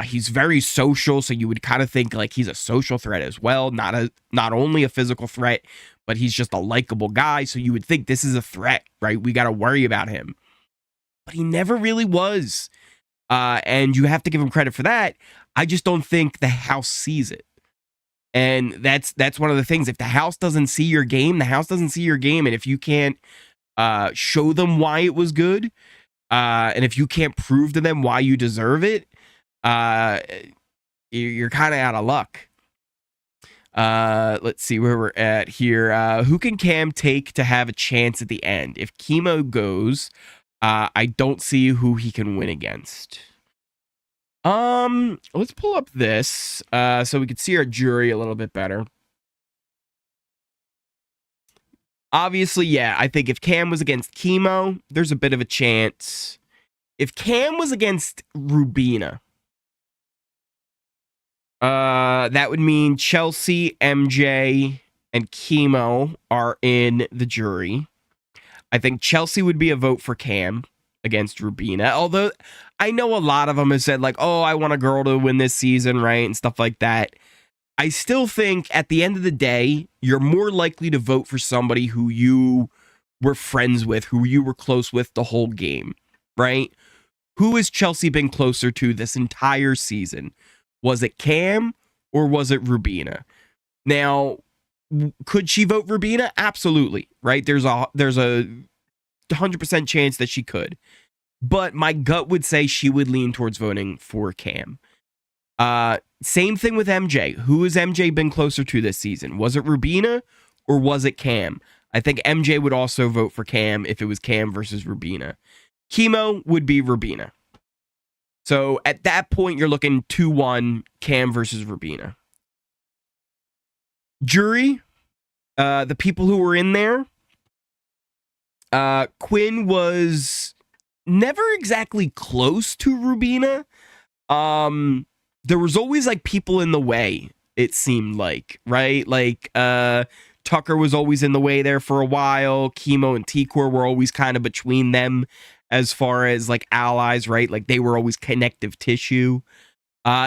He's very social, so you would kind of think like he's a social threat as well, not only a physical threat, but he's just a likable guy, so you would think this is a threat, right? We got to worry about him. But he never really was. And you have to give him credit for that. I just don't think the house sees it. And that's one of the things. If the house doesn't see your game, the house doesn't see your game. And if you can't show them why it was good, and if you can't prove to them why you deserve it, you're kind of out of luck. Let's see where we're at here. Who can Cam take to have a chance at the end? If Chemo goes, I don't see who he can win against. Let's pull up this so we can see our jury a little bit better. Obviously, yeah, I think if Cam was against Chemo, there's a bit of a chance. If Cam was against Rubina, that would mean Chelsea, MJ, and Chemo are in the jury. I think Chelsea would be a vote for Cam against Rubina. Although I know a lot of them have said like, oh, I want a girl to win this season, right? And stuff like that. I still think at the end of the day, you're more likely to vote for somebody who you were friends with, who you were close with the whole game, right? Who has Chelsea been closer to this entire season? Was it Cam or was it Rubina? Now, could she vote Rubina? Absolutely, right? There's a 100% chance that she could. But my gut would say she would lean towards voting for Cam. Same thing with MJ. Who has MJ been closer to this season? Was it Rubina or was it Cam? I think MJ would also vote for Cam if it was Cam versus Rubina. Chemo would be Rubina. So at that point, you're looking 2-1 Cam versus Rubina. Jury, the people who were in there, Quinn was never exactly close to Rubina. There was always like people in the way, it seemed like, right? Like Tucker was always in the way there for a while. Chemo and T-Core were always kind of between them as far as like allies, right? Like they were always connective tissue.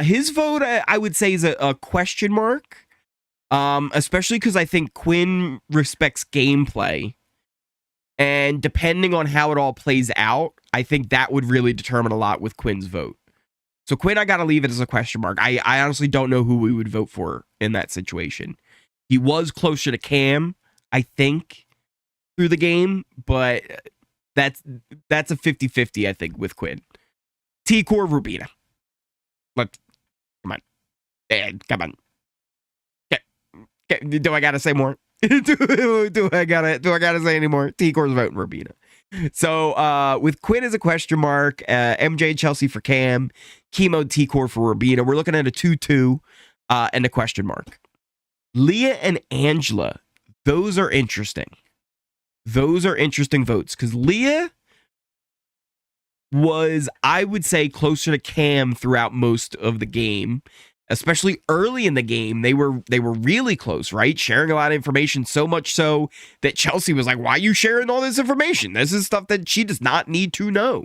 His vote, I would say, is a question mark, especially because I think Quinn respects gameplay. And depending on how it all plays out, I think that would really determine a lot with Quinn's vote. So Quinn, I got to leave it as a question mark. I honestly don't know who we would vote for in that situation. He was closer to Cam, I think, through the game, but that's a 50-50, I think, with Quinn. T-Core, Rubina. Come on. Come on. Do I got to say more? do I gotta say any more? T-Core's voting Rubina. So with Quinn as a question mark, MJ Chelsea for Cam, Chemo T-Core for Rubina. We're looking at a 2-2 and a question mark. Leah and Angela, those are interesting. Those are interesting votes because Leah was, I would say, closer to Cam throughout most of the game. Especially early in the game, they were really close, right? Sharing a lot of information, so much so that Chelsea was like, why are you sharing all this information? This is stuff that she does not need to know.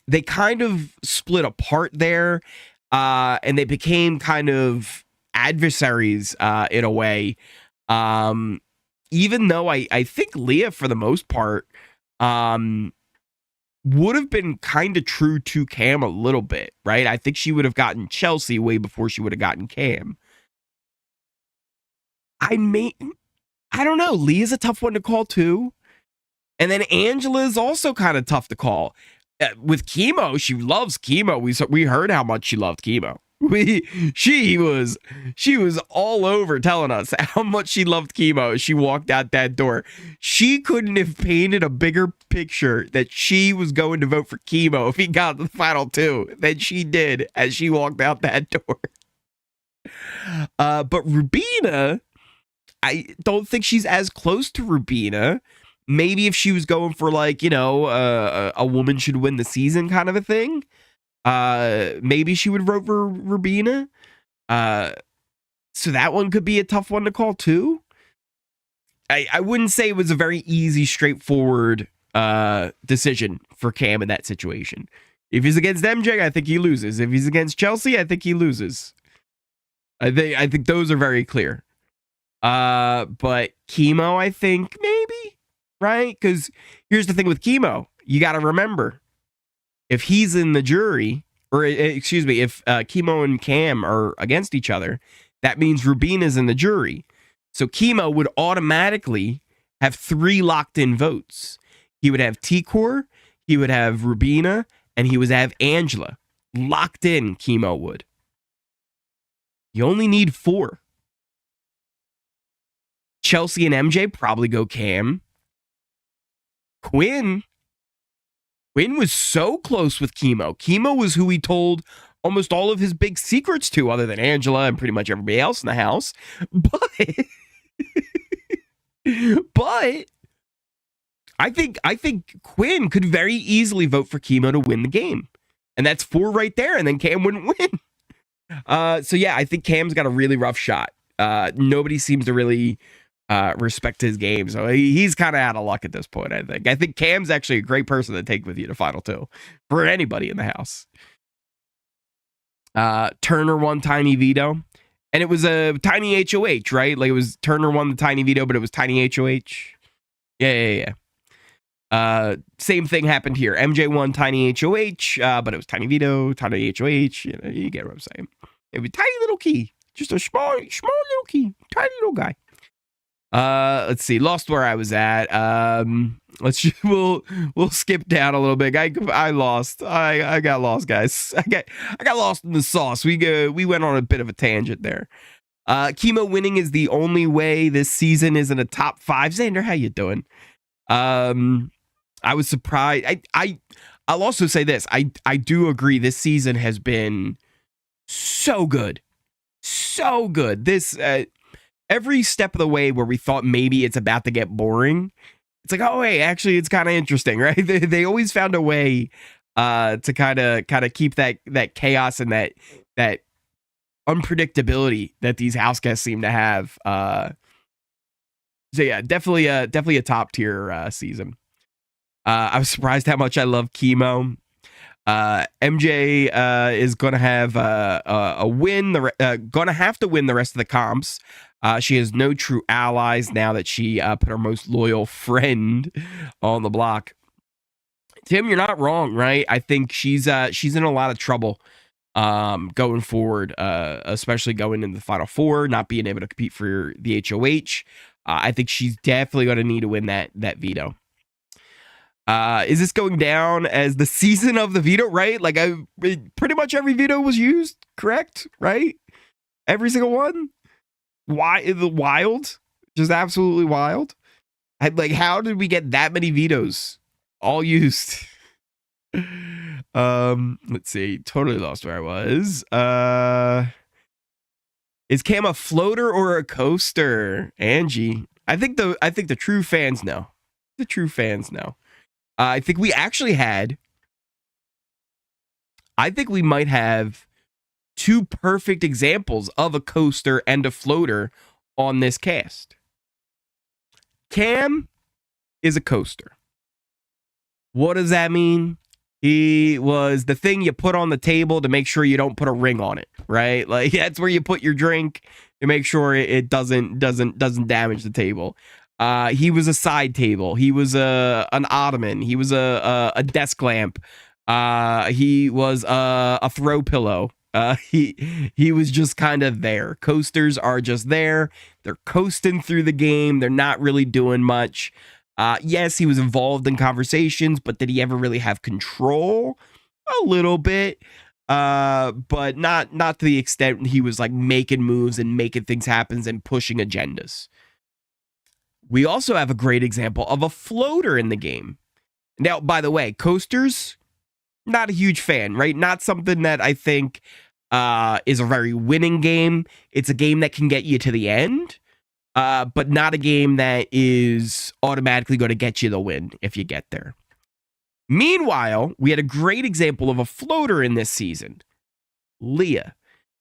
They kind of split apart there, and they became kind of adversaries in a way. Even though I think Leah, for the most part, would have been kind of true to Cam a little bit, right? I think she would have gotten Chelsea way before she would have gotten Cam. I don't know. Leah's a tough one to call too. And then Angela is also kind of tough to call. With Chemo, she loves Chemo. We heard how much she loved Chemo. She was all over telling us how much she loved Chemo as she walked out that door. She couldn't have painted a bigger picture that she was going to vote for Chemo if he got to the final two than she did as she walked out that door. But Rubina, I don't think she's as close to Rubina. Maybe if she was going for like, a woman should win the season kind of a thing. Maybe she would vote for Rubina. So that one could be a tough one to call too. I wouldn't say it was a very easy, straightforward decision for Cam in that situation. If he's against MJ, I think he loses. If he's against Chelsea, I think he loses. I think those are very clear. But Chemo, I think maybe, right? Because here's the thing with Chemo. You got to remember, if he's in the jury, or excuse me, if Chemo and Cam are against each other, that means Rubina's in the jury. So Chemo would automatically have 3 locked-in votes. He would have T-Core, he would have Rubina, and he would have Angela. Locked in, Chemo would. You only need 4. Chelsea and MJ probably go Cam. Quinn was so close with Chemo. Chemo was who he told almost all of his big secrets to, other than Angela and pretty much everybody else in the house. But I think Quinn could very easily vote for Chemo to win the game. And that's 4 right there, and then Cam wouldn't win. So yeah, I think Cam's got a really rough shot. Nobody seems to really respect his game, so he's kind of out of luck at this point. I think Cam's actually a great person to take with you to final 2 for anybody in the house. Turner won tiny veto, and it was a tiny HoH, right? Like, it was Turner won the tiny veto, but it was tiny HoH. Yeah. Same thing happened here. MJ won Tiny HoH, but it was Tiny Veto, Tiny HoH. You get what I'm saying. It was a tiny little key. Just a small little key. Tiny little guy. Let's see. Lost where I was at. We'll skip down a little bit. I lost. I got lost, guys. I got lost in the sauce. We went on a bit of a tangent there. Chemo winning is the only way this season is in a top 5. Xander, how you doing? I was surprised. I'll also say this. I do agree this season has been so good. So good. This every step of the way where we thought maybe it's about to get boring, it's like, oh hey, actually it's kind of interesting, right? They always found a way to kind of keep that chaos and that unpredictability that these house guests seem to have. So yeah, definitely a top tier season. I was surprised how much I love Chemo. MJ is gonna have a win. Gonna have to win the rest of the comps. She has no true allies now that she put her most loyal friend on the block. Tim, you're not wrong, right? I think she's in a lot of trouble going forward, especially going into the Final Four, not being able to compete for the HoH. I think she's definitely going to need to win that veto. Is this going down as the season of the veto, right? Like pretty much every veto was used, correct? Right? Every single one? Why the wild? Just absolutely wild. How did we get that many vetoes all used? Let's see. Totally lost where I was. Is Cam a floater or a coaster? Angie. I think the true fans know. The true fans know. I think we actually had. I think we might have 2 perfect examples of a coaster and a floater on this cast. Cam is a coaster. What does that mean? He was the thing you put on the table to make sure you don't put a ring on it, right? Like that's where you put your drink to make sure it doesn't damage the table. He was a side table. He was an ottoman. He was a desk lamp. He was a throw pillow. He was just kind of there. Coasters are just there. They're coasting through the game. They're not really doing much. Yes, he was involved in conversations, but did he ever really have control? A little bit, but not to the extent he was like making moves and making things happen and pushing agendas. We also have a great example of a floater in the game. Now, by the way, coasters, not a huge fan, right? Not something that I think is a very winning game. It's a game that can get you to the end. But not a game that is automatically going to get you the win if you get there. Meanwhile, we had a great example of a floater in this season. Leah.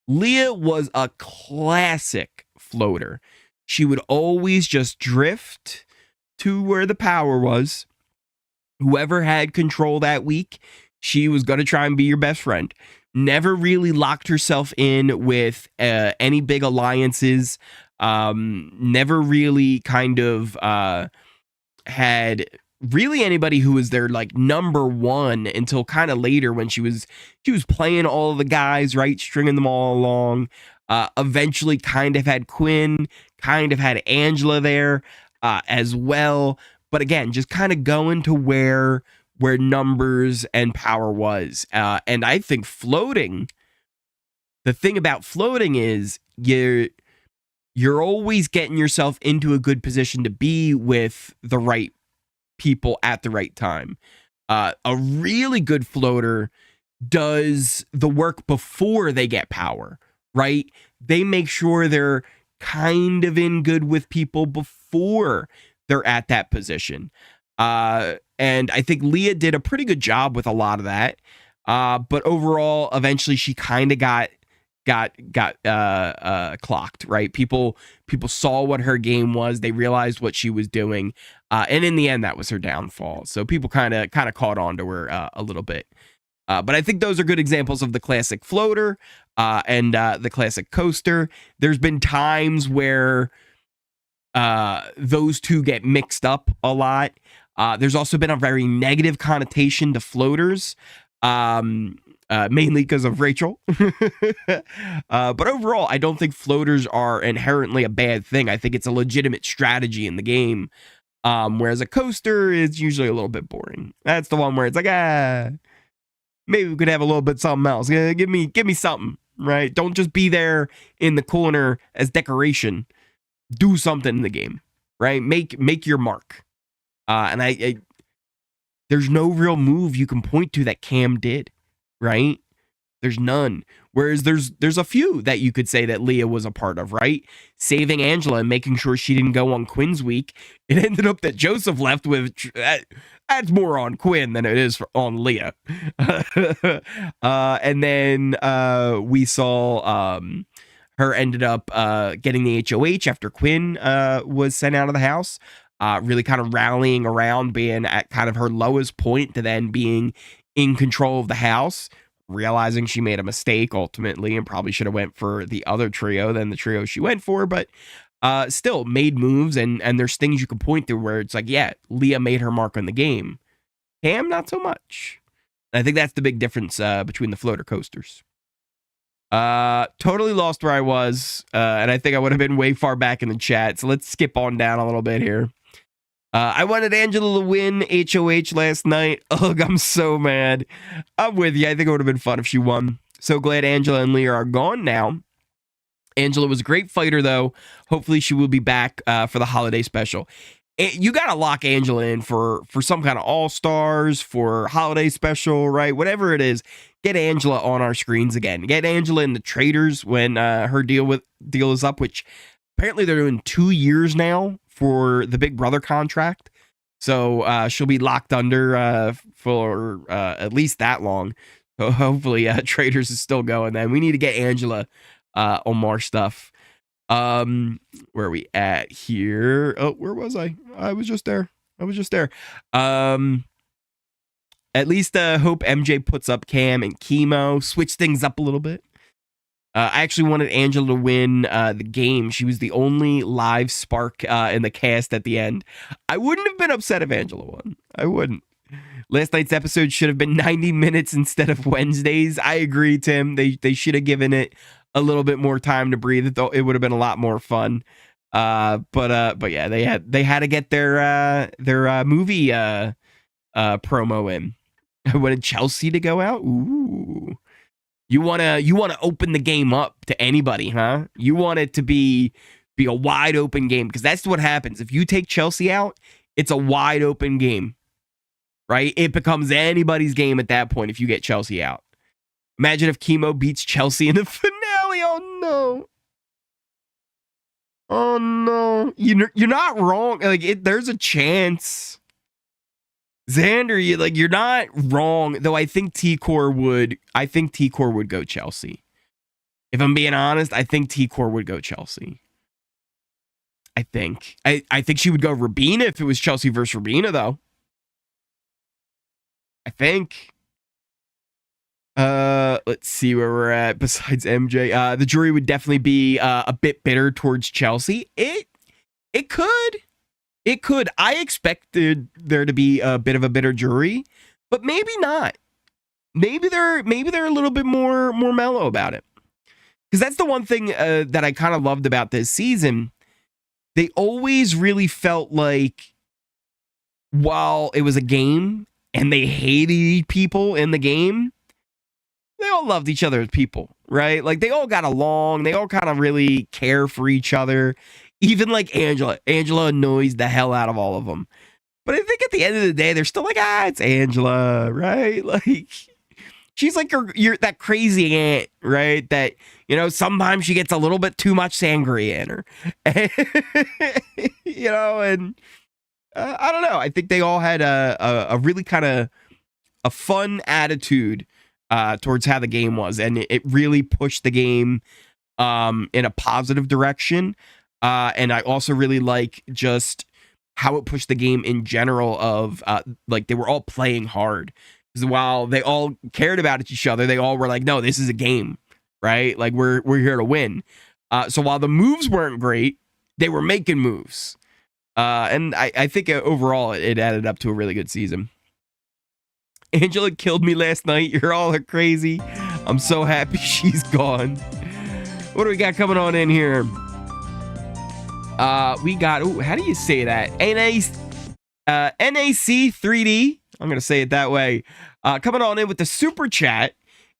Leah was a classic floater. She would always just drift to where the power was. Whoever had control that week, she was going to try and be your best friend. Never really locked herself in with any big alliances. Never really kind of had really anybody who was their like number one until kind of later when she was playing all of the guys, right, stringing them all along. Eventually kind of had Quinn, kind of had Angela there as well, but again, just kind of going to where numbers and power was. And I think floating, the thing about floating is you're always getting yourself into a good position to be with the right people at the right time. A really good floater does the work before they get power, right? They make sure they're kind of in good with people before they're at that position. And I think Leah did a pretty good job with a lot of that. But overall, eventually she kind of got clocked, right? People saw what her game was. They realized what she was doing. And in the end, that was her downfall. So people kind of caught on to her a little bit. But I think those are good examples of the classic floater and the classic coaster. There's been times where those two get mixed up a lot. There's also been a very negative connotation to floaters, mainly because of Rachel. But overall, I don't think floaters are inherently a bad thing. I think it's a legitimate strategy in the game. Whereas a coaster is usually a little bit boring. That's the one where it's like, maybe we could have a little bit something else. Give me something, right? Don't just be there in the corner as decoration. Do something in the game, right? Make your mark. And I there's no real move you can point to that Cam did, right? There's none. Whereas there's a few that you could say that Leah was a part of, right? Saving Angela and making sure she didn't go on Quinn's week. It ended up that Joseph left with, that's more on Quinn than it is on Leah. And then we saw her ended up getting the HoH after Quinn was sent out of the house. Really kind of rallying around, being at kind of her lowest point to then being in control of the house, realizing she made a mistake ultimately and probably should have went for the other trio than the trio she went for, but still made moves, and there's things you can point to where it's like, yeah, Leah made her mark on the game. Cam, not so much. And I think that's the big difference between the floater coasters. Totally lost where I was, and I think I would have been way far back in the chat, so let's skip on down a little bit here. I wanted Angela to win HoH last night. Ugh, I'm so mad. I'm with you. I think it would have been fun if she won. So glad Angela and Leah are gone now. Angela was a great fighter, though. Hopefully she will be back for the holiday special. You got to lock Angela in for some kind of All-Stars, for holiday special, right? Whatever it is, get Angela on our screens again. Get Angela in the traders when her deal is up, which apparently they're doing 2 years now for the Big Brother contract. So she'll be locked under for at least that long. So hopefully Traders is still going then. We need to get Angela on more stuff. Where are we at here? Oh, where was I? I was just there. At least hope MJ puts up Cam and Chemo. Switch things up a little bit. I actually wanted Angela to win the game. She was the only live spark in the cast at the end. I wouldn't have been upset if Angela won. I wouldn't. Last night's episode should have been 90 minutes instead of Wednesdays. I agree, Tim. They should have given it a little bit more time to breathe. It would have been a lot more fun. But yeah, they had to get their movie promo in. I wanted Chelsea to go out. Ooh. You wanna open the game up to anybody, huh? You want it to be a wide open game, because that's what happens. If you take Chelsea out, it's a wide open game, right? It becomes anybody's game at that point if you get Chelsea out. Imagine if Chemo beats Chelsea in the finale. Oh no. Oh no. You're not wrong. Like there's a chance. Xander, you're not wrong, though. I think T-Core would go Chelsea. If I'm being honest, I think T-Core would go Chelsea. I think she would go Rabina if it was Chelsea versus Rabina, though. I think. Let's see where we're at besides MJ. The jury would definitely be a bit bitter towards Chelsea. It could. It could. I expected there to be a bit of a bitter jury, but maybe not. Maybe they're a little bit more mellow about it. Because that's the one thing that I kind of loved about this season. They always really felt like, while it was a game and they hated people in the game, they all loved each other as people, right? Like they all got along. They all kind of really care for each other. Even like Angela. Angela annoys the hell out of all of them. But I think at the end of the day, they're still like, it's Angela, right? Like, she's like you're that crazy aunt, right? That, sometimes she gets a little bit too much sangria in her. And I don't know. I think they all had a really kind of a fun attitude towards how the game was. And it really pushed the game in a positive direction. And I also really like just how it pushed the game in general of they were all playing hard. Because while they all cared about each other, they all were like, no, this is a game, right? Like we're here to win. So while the moves weren't great, They were making moves. And I think overall it added up to a really good season. Angela killed me last night. You're all crazy. I'm so happy she's gone. What do we got coming on in here? We got, ooh, how do you say that? NAC 3D. I'm going to say it that way. Coming on in with the super chat.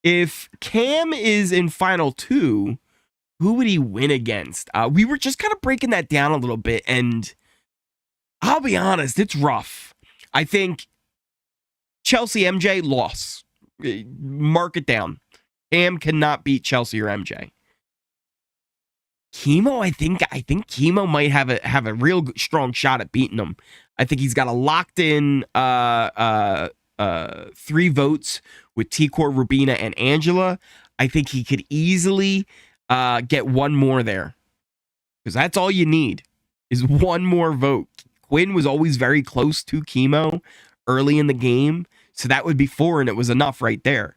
If Cam is in final 2, who would he win against? We were just kind of breaking that down a little bit, and I'll be honest, it's rough. I think Chelsea MJ loss. Mark it down. Cam cannot beat Chelsea or MJ. Chemo, I think Chemo might have a real strong shot at beating him. I think he's got a locked in 3 votes with T-Core, Rubina, and Angela. I think he could easily get one more there, because that's all you need is one more vote. Quinn was always very close to Chemo early in the game, so that would be 4, and it was enough right there.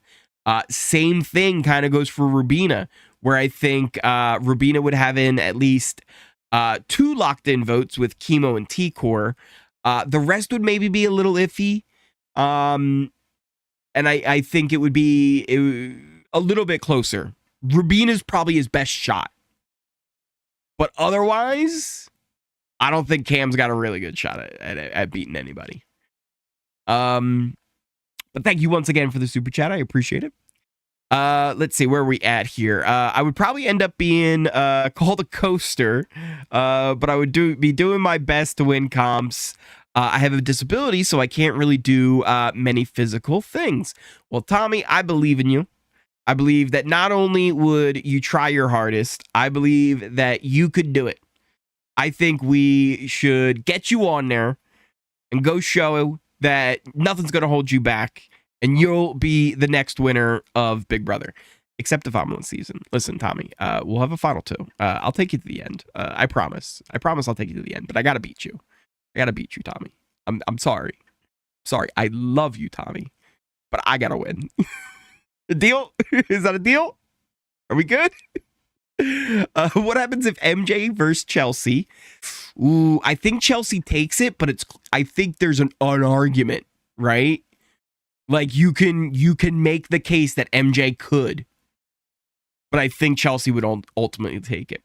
Same thing kind of goes for Rubina, where I think Rubina would have in at least 2 locked-in votes with Chemo and T-Core. The rest would maybe be a little iffy, and I think it would be a little bit closer. Rubina's probably his best shot, but otherwise, I don't think Cam's got a really good shot at beating anybody. But thank you once again for the super chat. I appreciate it. Let's see, where are we at here? I would probably end up being called a coaster, but I would be doing my best to win comps. I have a disability, so I can't really do many physical things. Well, Tommy, I believe in you. I believe that not only would you try your hardest, I believe that you could do it. I think we should get you on there and go show that nothing's going to hold you back, and you'll be the next winner of Big Brother. Except if I'm on season. Listen, Tommy, we'll have a final 2. I'll take you to the end. I promise. I promise I'll take you to the end, but I got to beat you. I got to beat you, Tommy. I'm sorry. Sorry. I love you, Tommy, but I got to win. A deal? Is that a deal? Are we good? What happens if MJ versus Chelsea? Ooh, I think Chelsea takes it, but I think there's an argument, right? Like you can make the case that MJ could, but I think Chelsea would ultimately take it.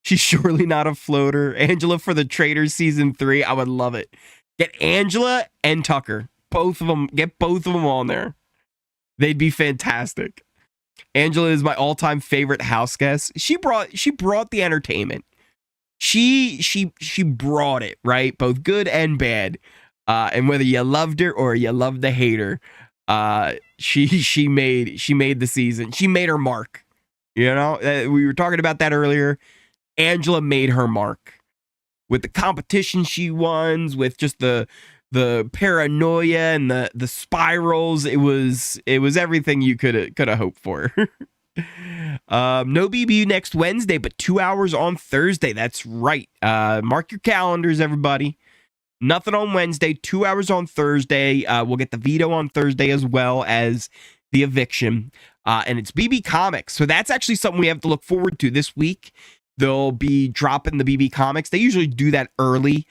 She's surely not a floater. Angela for the Traitors season 3. I would love it. Get Angela and Tucker. Both of them. Get both of them on there. They'd be fantastic. Angela is my all-time favorite house guest. She brought the entertainment. She brought it, right? Both good and bad. And whether you loved her or you loved to hate her, she made the season. She made her mark. You know, we were talking about that earlier. Angela made her mark with the competition she won, with just the paranoia and the spirals. It was everything you could have hoped for. No BB next Wednesday, but 2 hours on Thursday. That's right. Mark your calendars, everybody. Nothing on Wednesday, 2 hours on Thursday. We'll get the veto on Thursday as well as the eviction. And it's BB Comics. So that's actually something we have to look forward to this week. They'll be dropping the BB Comics. They usually do that early.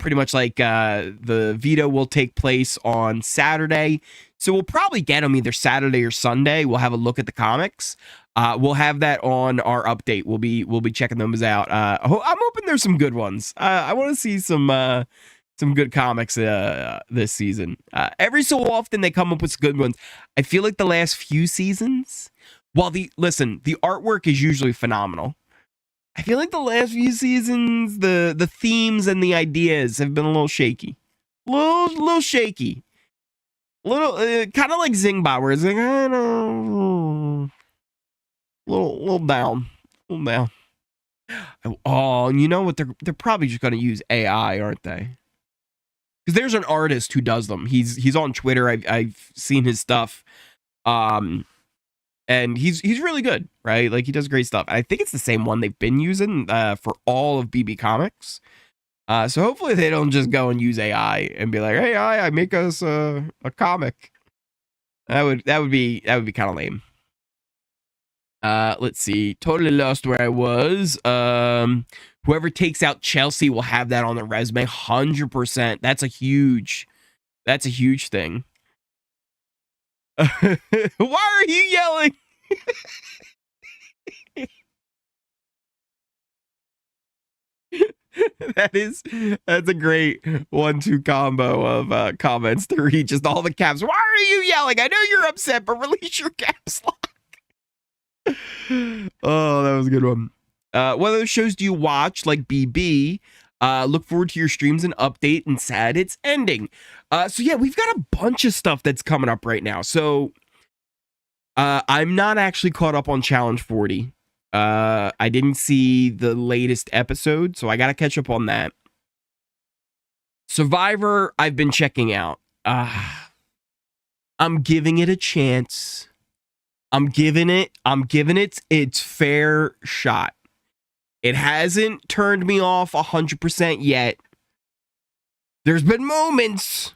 Pretty much like the veto will take place on Saturday. So we'll probably get them either Saturday or Sunday. We'll have a look at the comics. We'll have that on our update. We'll be checking those out. I'm hoping there's some good ones. I want to see some good comics this season. Every so often they come up with some good ones. I feel like the last few seasons, while the artwork is usually phenomenal, I feel like the last few seasons, the themes and the ideas have been a little shaky. Little shaky. Little, kind of like Zingbot, where it's like, I don't know. Little down. Oh, and you know what? They're probably just going to use AI, aren't they? Because there's an artist who does them. He's on Twitter. I've seen his stuff. And he's really good, right? Like, he does great stuff. I think it's the same one they've been using for all of BB Comics. So hopefully they don't just go and use AI and be like, "Hey, AI, make us a comic." That would be kind of lame. Let's see. Totally lost where I was. Whoever takes out Chelsea will have that on their resume. 100%. That's a huge thing. Why are you yelling? That's a great 1-2 combo of comments to read. Just all the caps. Why are you yelling? I know you're upset, but release your caps lock. Oh, that was a good one. What other shows do you watch, like BB? Look forward to your streams and update, and sad it's ending. So yeah, we've got a bunch of stuff that's coming up right now. So I'm not actually caught up on Challenge 40. I didn't see the latest episode, so I gotta catch up on that. Survivor, I've been checking out. I'm giving it a chance. I'm giving it its fair shot. It hasn't turned me off 100% yet. There's been moments.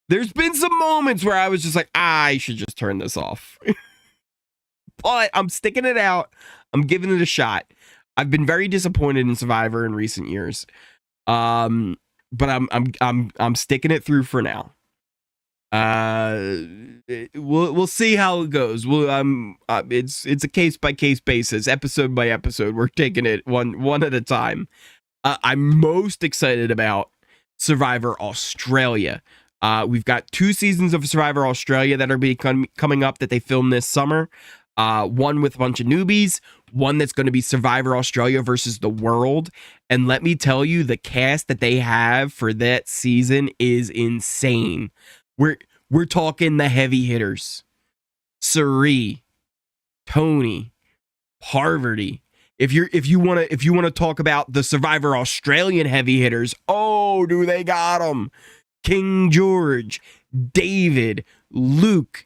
There's been some moments where I was just like, I should just turn this off. But I'm sticking it out. I'm giving it a shot. I've been very disappointed in Survivor in recent years. But I'm sticking it through for now. We'll see how it goes. It's a case by case basis, episode by episode. We're taking it one at a time. I'm most excited about Survivor Australia. We've got 2 seasons of Survivor Australia that are coming up that they filmed this summer. One with a bunch of newbies, one that's going to be Survivor Australia versus the world. And let me tell you, the cast that they have for that season is insane. We're talking the heavy hitters. Suri, Tony, Parvati. If you want to talk about the Survivor Australian heavy hitters, oh, do they got them? King George, David, Luke,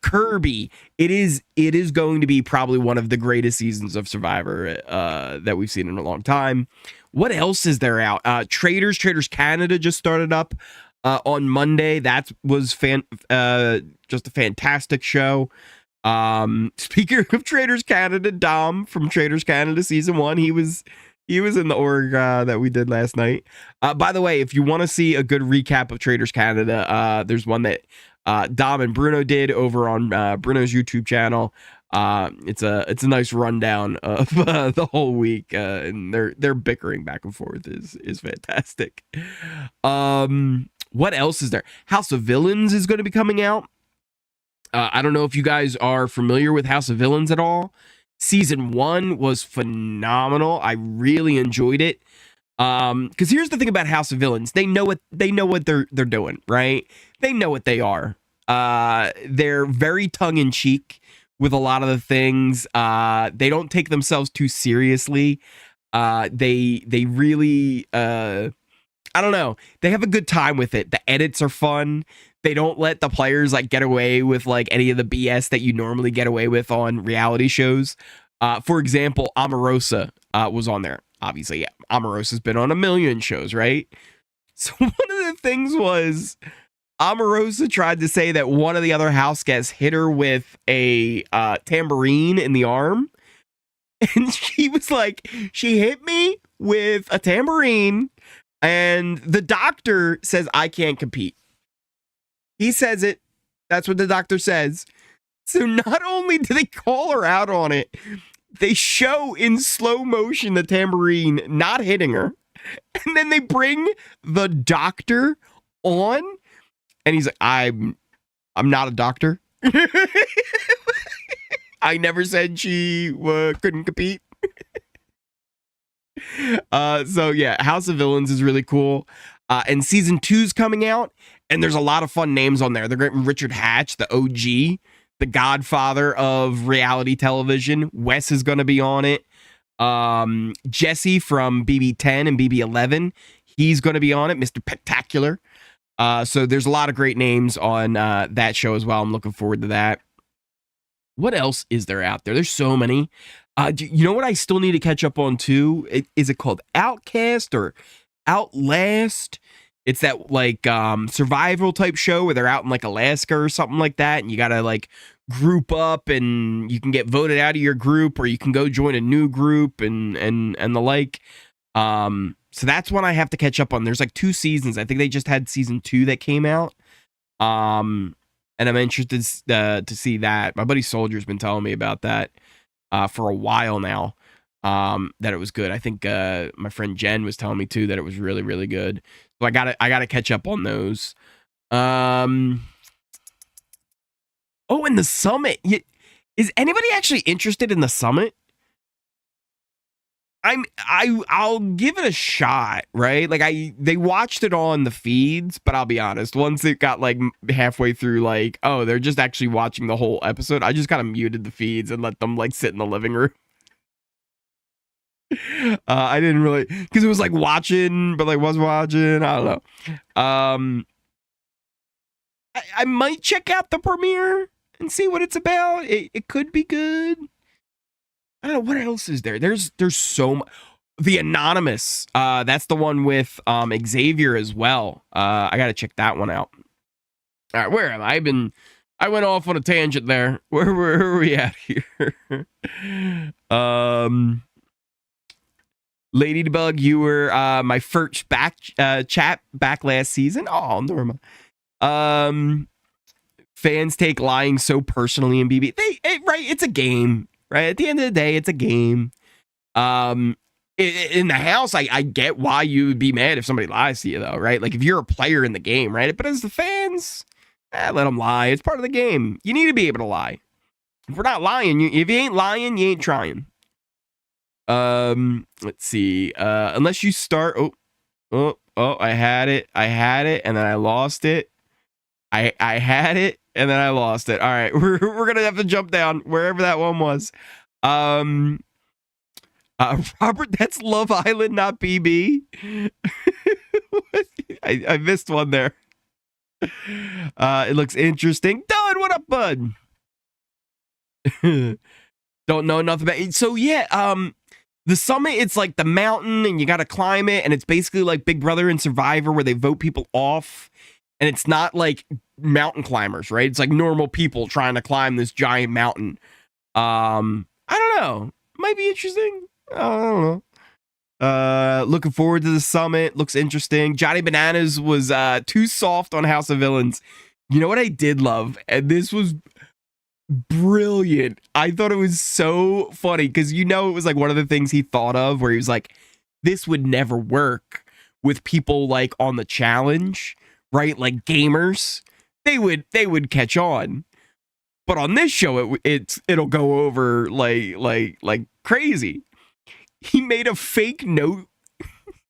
Kirby. It is going to be probably one of the greatest seasons of Survivor that we've seen in a long time. What else is there out? Traders Canada just started up on Monday. That was just a fantastic show. Speaking of Traders Canada, Dom from Traders Canada season 1, he was in the org that we did last night. By the way, if you want to see a good recap of Traders Canada, there's one that Dom and Bruno did over on Bruno's YouTube channel. It's a nice rundown of the whole week, and they're bickering back and forth is fantastic. What else is there? House of Villains is going to be coming out. I don't know if you guys are familiar with House of Villains at all. Season 1 was phenomenal. I really enjoyed it. Because here's the thing about House of Villains. They know what they're doing, right? They know what they are. They're very tongue-in-cheek with a lot of the things. They don't take themselves too seriously. They really I don't know. They have a good time with it. The edits are fun. They don't let the players like get away with like any of the BS that you normally get away with on reality shows. For example, Omarosa was on there. Obviously, yeah, Omarosa's been on a million shows, right? So one of the things was Omarosa tried to say that one of the other house guests hit her with a tambourine in the arm. And she was like, she hit me with a tambourine, and the doctor says I can't compete. He says it. That's what the doctor says. So not only do they call her out on it, they show in slow motion the tambourine not hitting her. And then they bring the doctor on, and he's like, I'm not a doctor. I never said she couldn't compete. So yeah, House of Villains is really cool. And season 2's coming out, and there's a lot of fun names on there. They're getting Richard Hatch, the OG, the godfather of reality television. Wes is going to be on it. Jesse from BB10 and BB11, he's going to be on it. Mr. Spectacular. So there's a lot of great names on that show as well. I'm looking forward to that. What else is there out there? There's so many. You know what I still need to catch up on too? Is it called Outcast or Outlast? It's that like survival type show where they're out in like Alaska or something like that, and you gotta like group up and you can get voted out of your group, or you can go join a new group and the like. So that's one I have to catch up on. There's like 2 seasons. I think they just had season 2 that came out. And I'm interested to see that. My buddy Soldier's been telling me about that for a while now. That it was good. I think my friend Jen was telling me too that it was really, really good. So I gotta catch up on those. Oh, and the summit. Is anybody actually interested in the summit? I'll give it a shot, right? Like they watched it on the feeds, but I'll be honest, once it got like halfway through, like, oh, they're just actually watching the whole episode, I just kind of muted the feeds and let them like sit in the living room. I didn't really, because it was like watching, but like was watching. I don't know. I might check out the premiere and see what it's about. It could be good. I don't know, what else is there? There's so much. The Anonymous. That's the one with Xavier as well. I gotta check that one out. All right, where am I? I went off on a tangent there. Where are we at here? Ladybug, you were my first chat back last season. Oh, Norma. Fans take lying so personally in BB. Right, it's a game, right? At the end of the day, it's a game. In the house, I get why you would be mad if somebody lies to you, though, right? Like if you're a player in the game, right? But as the fans, let them lie. It's part of the game. You need to be able to lie. If we're not lying, if you ain't lying, you ain't trying. Let's see. Unless you start. Oh! I had it, and then I lost it. I had it, and then I lost it. All right, we're gonna have to jump down wherever that one was. Robert, that's Love Island, not BB. I missed one there. It looks interesting. Dylan, what up, bud? Don't know nothing about it. So yeah, the summit, it's like the mountain and you got to climb it. And it's basically like Big Brother and Survivor where they vote people off. And it's not like mountain climbers, right? It's like normal people trying to climb this giant mountain. I don't know. Might be interesting. I don't know. Looking forward to the summit. Looks interesting. Johnny Bananas was too soft on House of Villains. You know what I did love? And this was brilliant. I thought it was so funny because it was like one of the things he thought of where he was like, this would never work with people like on the challenge, right? Like gamers, they would catch on, but on this show it'll go over like crazy. He made a fake note.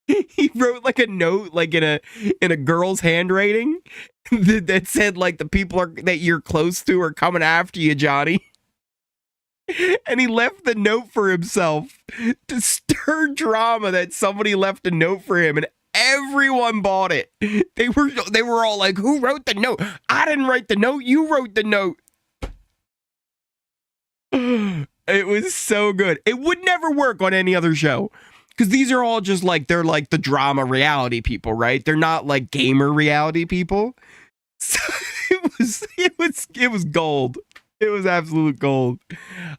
He wrote like a note like in a girl's handwriting that said like the people that you're close to are coming after you, Johnny. And he left the note for himself to stir drama that somebody left a note for him, and everyone bought it. They were all like, who wrote the note? I didn't write the note, you wrote the note. It was so good. It would never work on any other show. Because these are all just like, they're like the drama reality people, right? They're not like gamer reality people. So it was gold. It was absolute gold.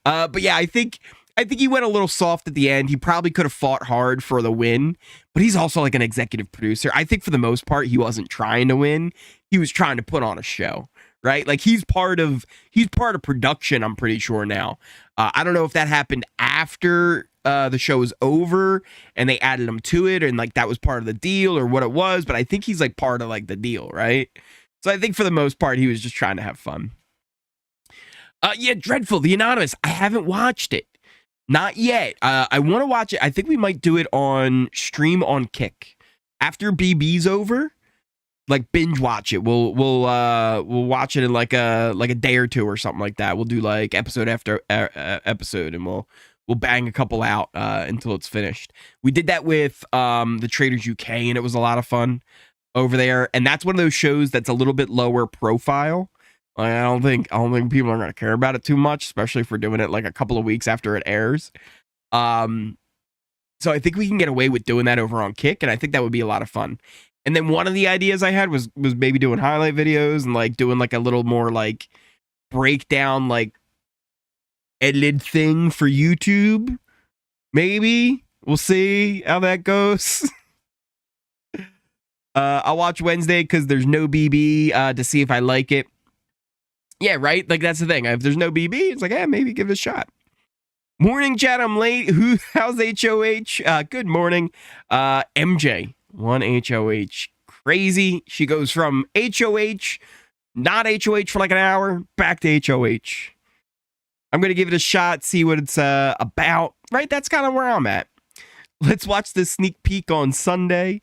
But yeah, I think he went a little soft at the end. He probably could have fought hard for the win, but he's also like an executive producer. I think for the most part, he wasn't trying to win. He was trying to put on a show, right? Like he's part of production, I'm pretty sure now. I don't know if that happened after the show was over and they added him to it and like that was part of the deal or what it was, but I think he's like part of like the deal, right? So I think for the most part, he was just trying to have fun. Yeah, Dreadful, The Anonymous. I haven't watched it. Not yet. I want to watch it. I think we might do it on stream on Kick. After BB's over, like binge watch it. We'll watch it in like a day or two or something like that. We'll do like episode after episode and we'll bang a couple out until it's finished. We did that with the Traders UK and it was a lot of fun over there. And that's one of those shows that's a little bit lower profile. I don't think people are going to care about it too much, especially if we're doing it like a couple of weeks after it airs. So I think we can get away with doing that over on Kick, and I think that would be a lot of fun. And then one of the ideas I had was maybe doing highlight videos and like doing like a little more like breakdown, like, edited thing for YouTube. Maybe. We'll see how that goes. I'll watch Wednesday because there's no BB to see if I like it. Yeah, right? Like, that's the thing. If there's no BB, it's like, maybe give it a shot. Morning, chat. I'm late. How's HoH? Good morning. MJ. One HoH. Crazy. She goes from HoH, not HoH for like an hour, back to HoH. I'm going to give it a shot, see what it's about. Right? That's kind of where I'm at. Let's watch this sneak peek on Sunday.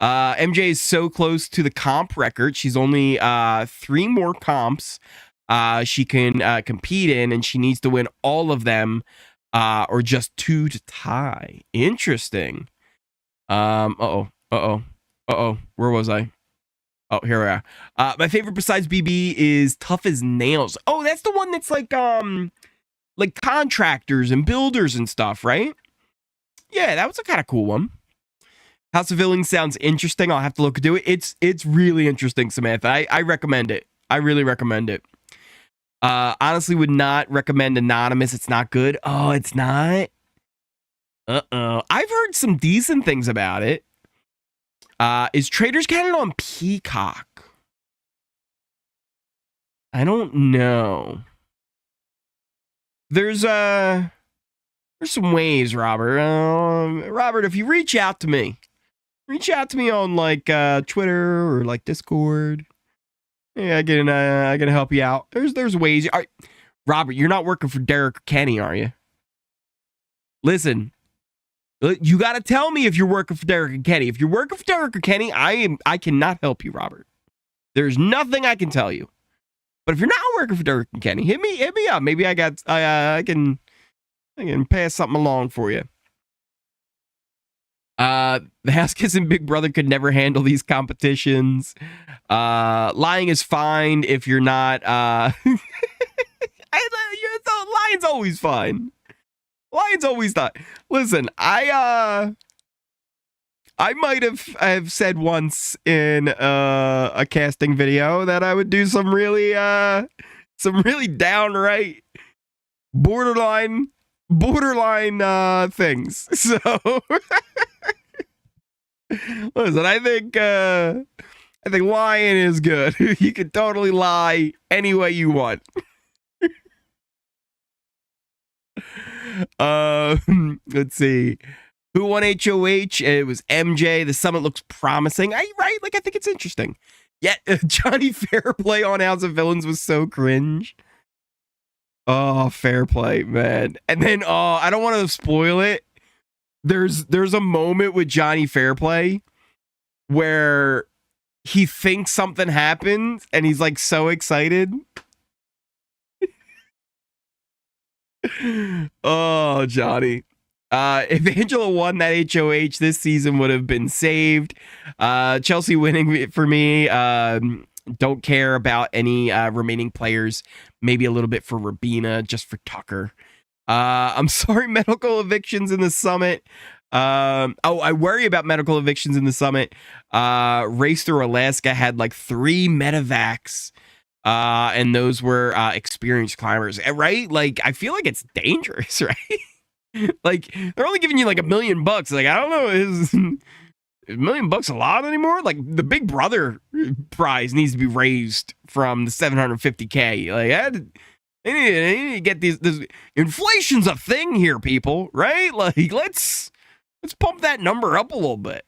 MJ is so close to the comp record. She's only 3 more comps she can compete in, and she needs to win all of them or just 2 to tie. Interesting. Where was I? Oh, here we are. My favorite besides BB is Tough as Nails. Oh, that's the one that's like contractors and builders and stuff, right? Yeah, that was a kind of cool one. House of Villains sounds interesting. I'll have to look into it. It's really interesting, Samantha. I recommend it. I really recommend it. Honestly, would not recommend Anonymous. It's not good. Oh, it's not? Uh-oh. I've heard some decent things about it. Is Trader's Cannon on Peacock? I don't know. There's some ways, Robert. Robert, if you reach out to me on like Twitter or like Discord. Yeah, I can help you out. There's ways. Robert, you're not working for Derek or Kenny, are you? Listen, you got to tell me if you're working for Derek and Kenny. If you're working for Derek or Kenny, I cannot help you, Robert. There's nothing I can tell you. But if you're not working for Derek and Kenny, hit me up. Maybe I can pass something along for you. The Houseguest and Big Brother could never handle these competitions. Lying is fine if you're not. Lying's always fine. Lying's always not. Listen, I might have said once in a casting video that I would do some really downright borderline things. So listen, I think lying is good. You can totally lie any way you want. Let's see. Who won HoH? It was MJ. The summit looks promising. Right? Like, I think it's interesting. Yet Johnny Fairplay on House of Villains was so cringe. Oh, Fairplay, man. And then, I don't want to spoil it. There's a moment with Johnny Fairplay where he thinks something happens and he's like so excited. Oh, Johnny. If Angela won that HoH, this season would have been saved. Chelsea winning for me. Don't care about any remaining players. Maybe a little bit for Rabina, just for Tucker. I'm sorry, medical evictions in the summit. I worry about medical evictions in the summit. Race Through Alaska had like 3 medevacs. And those were experienced climbers, right? Like, I feel like it's dangerous, right? Like, they're only giving you like $1 million. Like, I don't know, is $1 million a lot anymore? Like, the Big Brother prize needs to be raised from the $750K. Like, they need to get these. Inflation's a thing here, people, right? Like, let's pump that number up a little bit.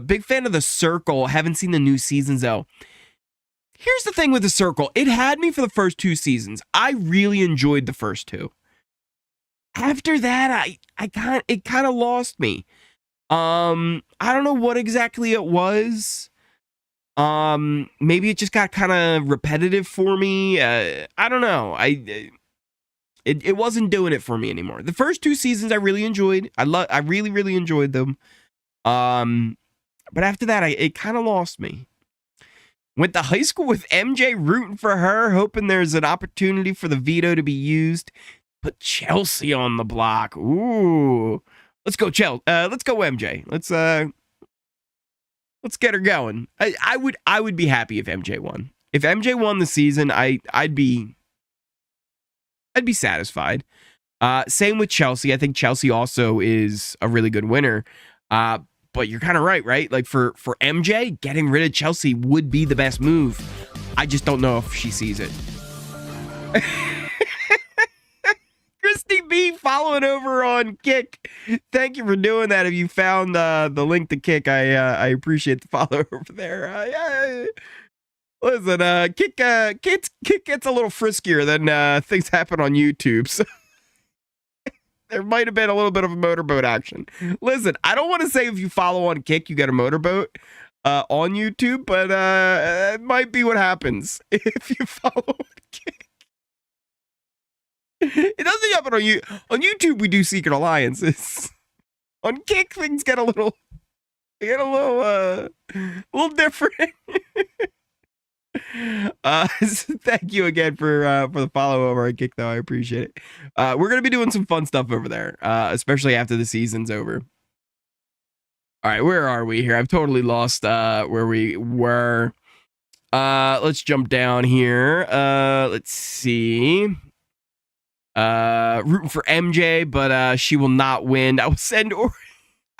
Big fan of The Circle. Haven't seen the new seasons though. Here's the thing with The Circle. It had me for the first 2 seasons. I really enjoyed the first 2. After that, it kind of lost me. I don't know what exactly it was. Maybe it just got kind of repetitive for me. I don't know. It wasn't doing it for me anymore. The first 2 seasons I really enjoyed. I really, really enjoyed them. But after that, it kind of lost me. Went to high school with MJ, rooting for her, hoping there's an opportunity for the veto to be used. Put Chelsea on the block. Ooh. Let's go, let's go, MJ. Let's get her going. I would be happy if MJ won. If MJ won the season, I'd be satisfied. Same with Chelsea. I think Chelsea also is a really good winner. But you're kind of right? Like for MJ, getting rid of Chelsea would be the best move. I just don't know if she sees it. Christy B following over on Kick. Thank you for doing that. If you found the link to Kick, I appreciate the follow over there. Listen, Kick gets a little friskier than things happen on YouTube. So there might have been a little bit of a motorboat action. Listen, I don't want to say if you follow on Kick, you get a motorboat on YouTube, but it might be what happens if you follow on Kick. It doesn't happen on you. On YouTube, we do secret alliances. On Kick, things get a little different. Thank you again for the follow over on Kick, though. I appreciate it. We're gonna be doing some fun stuff over there, especially after the season's over. All right, where are we here? I've totally lost where we were. Let's jump down here. Let's see. Rooting for MJ, but she will not win. I will send Ori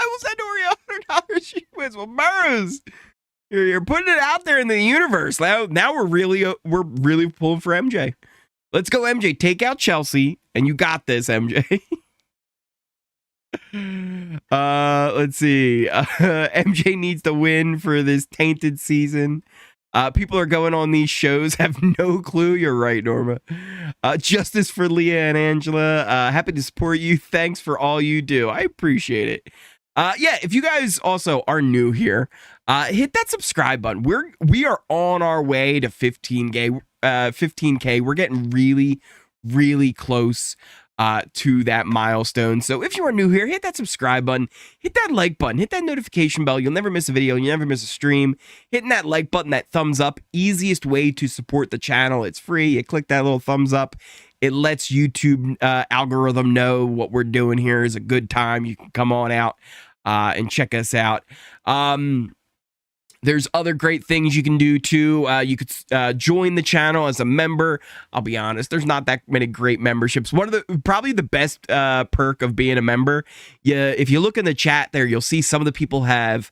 $100. She wins. Well, Burrows, you're putting it out there in the universe. Now we're really pulling for MJ. Let's go, MJ. Take out Chelsea, and you got this, MJ. Let's see. MJ needs to win for this tainted season. People are going on these shows, have no clue. You're right, Norma. Justice for Leah and Angela. Happy to support you. Thanks for all you do. I appreciate it. Yeah, if you guys also are new here, hit that subscribe button. We are on our way to 15K. 15K. We're getting really, really close to that milestone. So if you are new here, hit that subscribe button, hit that like button, hit that notification bell. You'll never miss a video. You'll never miss a stream. Hitting that like button, that thumbs up, easiest way to support the channel. It's free. You click that little thumbs up. It lets YouTube algorithm know what we're doing here is a good time. You can come on out and check us out. There's other great things you can do too. You could join the channel as a member. I'll be honest, there's not that many great memberships. Probably the best perk of being a member. Yeah, if you look in the chat there, you'll see some of the people have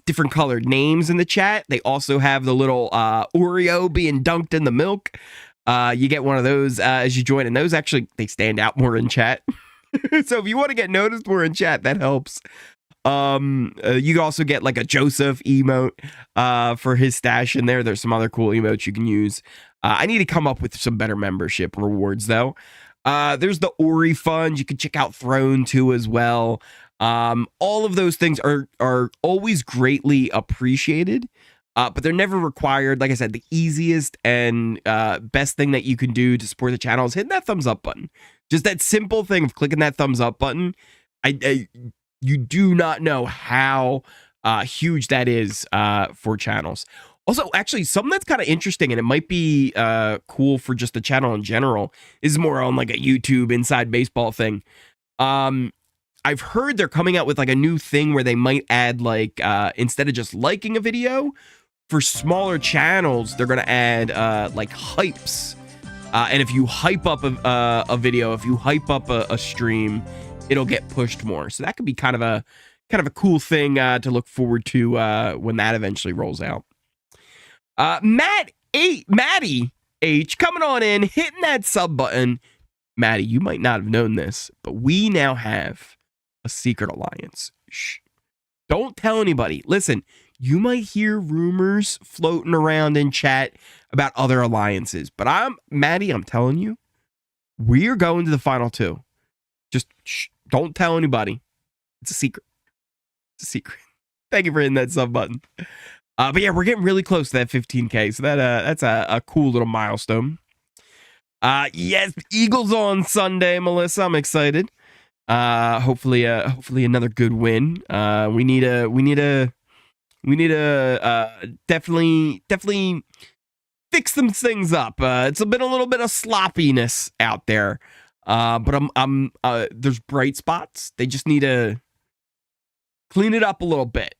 different colored names in the chat. They also have the little Oreo being dunked in the milk. You get one of those as you join, and those actually they stand out more in chat. So if you want to get noticed more in chat, that helps. You can also get like a Joseph emote for his stash in there. There's some other cool emotes you can use. I need to come up with some better membership rewards though. There's the Ori Fund. You can check out Throne too as well. All of those things are always greatly appreciated, but they're never required. Like I said, the easiest and best thing that you can do to support the channel is hitting that thumbs up button. Just that simple thing of clicking that thumbs up button. You do not know how huge that is for channels. Also, actually, something that's kind of interesting, and it might be cool for just the channel in general, is more on like a YouTube inside baseball thing. I've heard they're coming out with like a new thing where they might add like, instead of just liking a video, for smaller channels, they're going to add like hypes. And if you hype up a video, if you hype up a stream, it'll get pushed more. So that could be kind of a cool thing to look forward to when that eventually rolls out. Maddie H coming on in, hitting that sub button. Maddie, you might not have known this, but we now have a secret alliance. Shh. Don't tell anybody. Listen, you might hear rumors floating around in chat about other alliances, but Maddie, I'm telling you, we are going to the final two. Just shh, don't tell anybody. It's a secret. It's a secret. Thank you for hitting that sub button. But yeah, we're getting really close to that 15K. So that's a cool little milestone. Yes, Eagles on Sunday, Melissa. I'm excited. Hopefully another good win. We need to definitely fix some things up. It's been a little bit of sloppiness out there. But there's bright spots. They just need to clean it up a little bit.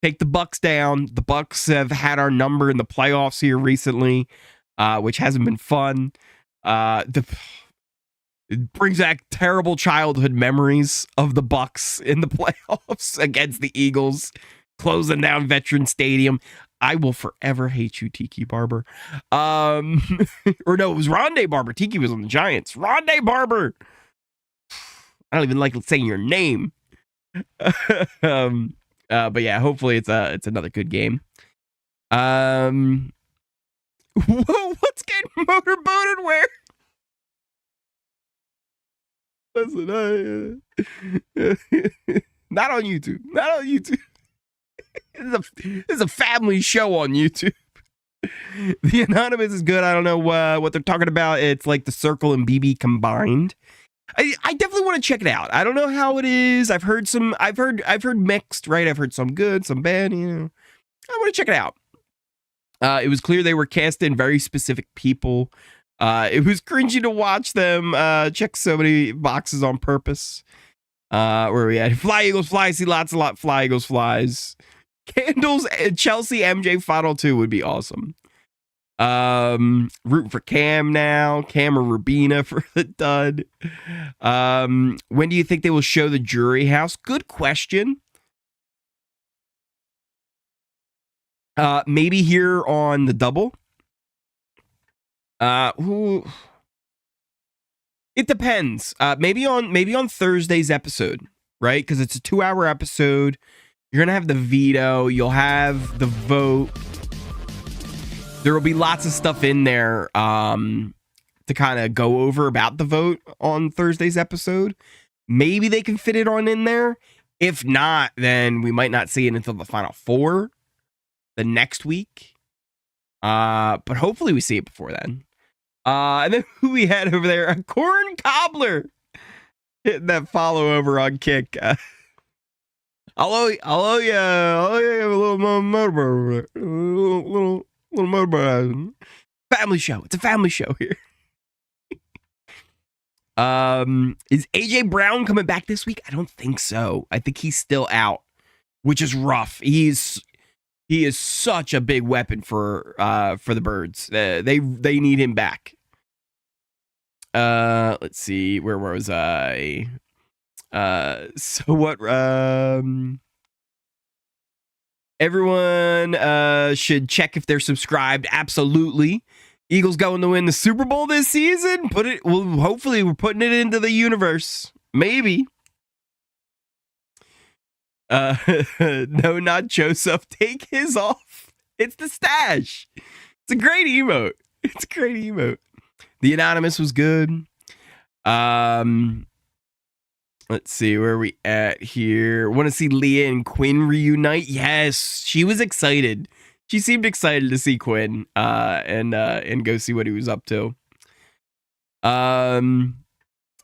take the Bucks down. The Bucks have had our number in the playoffs here recently, which hasn't been fun. It brings back terrible childhood memories of the Bucks in the playoffs against the Eagles, closing down Veterans Stadium. I will forever hate you, Tiki Barber. Or no, it was Rondé Barber. Tiki was on the Giants. Rondé Barber. I don't even like saying your name. But yeah, hopefully it's another good game. Whoa, what's getting motorboated where? Listen, not on YouTube. Not on YouTube. This is a family show on YouTube. The Anonymous is good. I don't know what they're talking about. It's like the Circle and BB combined. I definitely want to check it out. I don't know how it is. I've heard mixed, right? I've heard some good, some bad, you know. I want to check it out. It was clear they were cast in very specific people. It was cringy to watch them check so many boxes on purpose. Where we at? Fly Eagles fly. See lots fly Eagles flies. Candles Chelsea MJ Final 2 would be awesome. Root for Cam now. Cam or Rubina for the dud. When do you think they will show the jury house? Good question. Maybe here on the double. It depends. Maybe on Thursday's episode, right? Because it's a 2-hour episode. You're gonna have the veto. You'll have the vote. There will be lots of stuff in there to kind of go over about the vote on Thursday's episode. Maybe they can fit it on in there. If not, then we might not see it until the Final Four the next week. But hopefully we see it before then. And then who we had over there? A Corn Cobbler hitting that follow over on Kick. I'll owe you a little motor, little motor. Family show. It's a family show here. Is AJ Brown coming back this week? I don't think so. I think he's still out, which is rough. He is such a big weapon for the Birds. They need him back. Let's see. Where was I? So what? Everyone should check if they're subscribed. Absolutely. Eagles going to win the Super Bowl this season. Hopefully we're putting it into the universe. Maybe. No, not Joseph. Take his off. It's the stash. It's a great emote. The Anonymous was good. Let's see, where are we at here? Want to see Leah and Quinn reunite? Yes, she was excited. She seemed excited to see Quinn and go see what he was up to.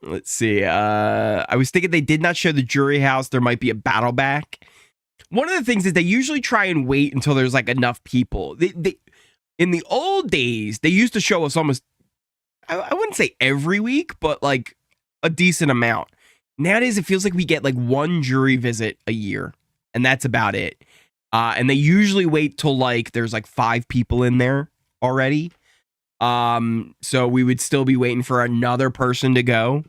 Let's see. I was thinking they did not show the jury house. There might be a battle back. One of the things is they usually try and wait until there's like enough people. They in the old days, they used to show us almost, I wouldn't say every week, but like a decent amount. Nowadays, it feels like we get like one jury visit a year, and that's about it. And they usually wait till like there's like 5 people in there already. So we would still be waiting for another person to go.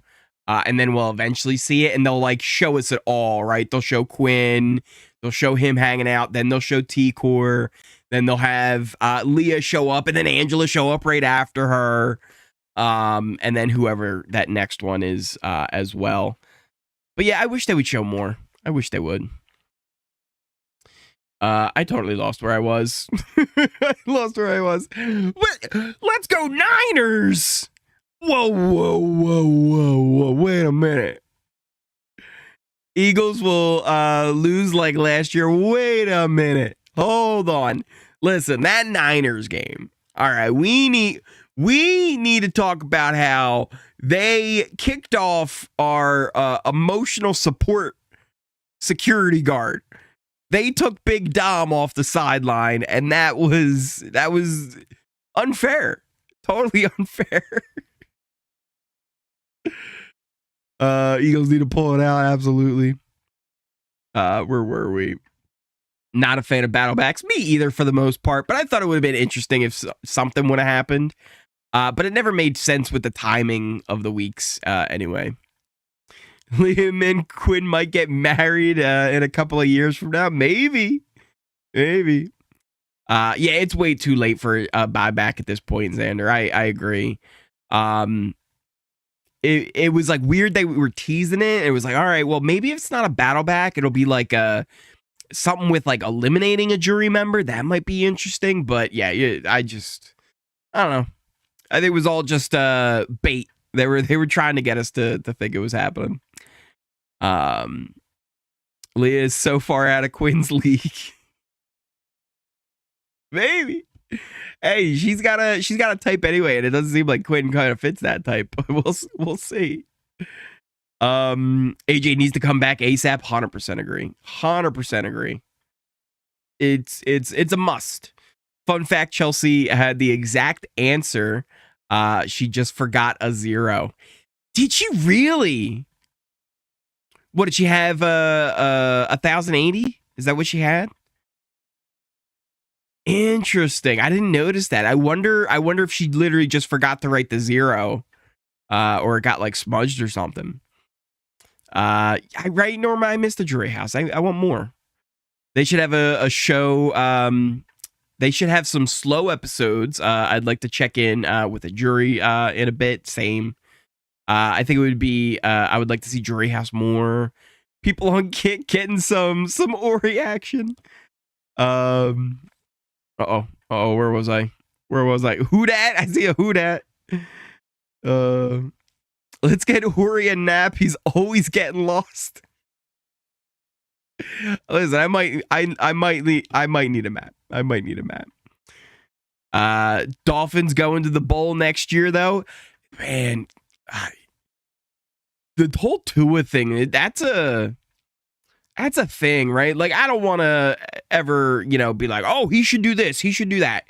And then we'll eventually see it, and they'll like show us it all, right? They'll show Quinn, they'll show him hanging out, then they'll show T-Core, then they'll have Leah show up, and then Angela show up right after her. And then whoever that next one is as well. But yeah, I wish they would show more. I wish they would. I totally lost where I was. Let's go Niners! Whoa. Wait a minute. Eagles will lose like last year. Wait a minute. Hold on. Listen, that Niners game. All right, we need to talk about how they kicked off our emotional support security guard. They took Big Dom off the sideline, and that was unfair. Totally unfair. Eagles need to pull it out, absolutely. Where were we? Not a fan of battlebacks. Me either, for the most part. But I thought it would have been interesting if something would have happened. But it never made sense with the timing of the weeks anyway. Liam and Quinn might get married in a couple of years from now. Maybe. Yeah, it's way too late for a buyback at this point, Xander. I agree. It was like weird that we were teasing it. It was like, all right, well, maybe if it's not a battleback, it'll be like something with like eliminating a jury member. That might be interesting. But yeah, I don't know. I think it was all just bait. They were trying to get us to think it was happening. Leah is so far out of Quinn's league. Maybe. Hey, she's got a type anyway, and it doesn't seem like Quinn kind of fits that type. We'll see. AJ needs to come back ASAP. 100% agree. 100% agree. It's a must. Fun fact: Chelsea had the exact answer. She just forgot a 0. Did she really? What did she have? 1080? Is that what she had? Interesting. I didn't notice that. I wonder if she literally just forgot to write the 0, or it got like smudged or something. Right, Norma, I missed the jury house. I want more. They should have a show. They should have some slow episodes. I'd like to check in with a jury in a bit. Same. I think it would be. I would like to see jury house more. People on Kick getting some Ori action. Uh-oh, where was I? Who dat? I see a who dat. Let's get Ori a nap. He's always getting lost. Listen, I might need a map. Dolphins going to the bowl next year, though. Man, the whole Tua thing, that's a thing, right? Like, I don't want to ever, be like, oh, he should do this, he should do that.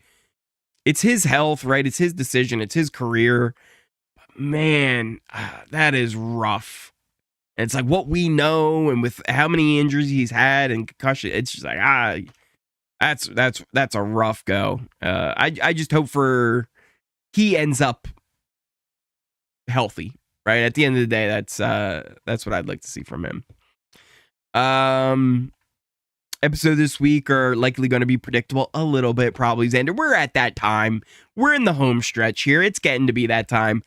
It's his health, right? It's his decision. It's his career. But man, that is rough. And it's like what we know, and with how many injuries he's had and concussion, it's just like, that's a rough go. I just hope he ends up healthy, right? At the end of the day, that's what I'd like to see from him. Episode this week are likely going to be predictable a little bit, probably, Xander. We're at that time. We're in the home stretch here. It's getting to be that time.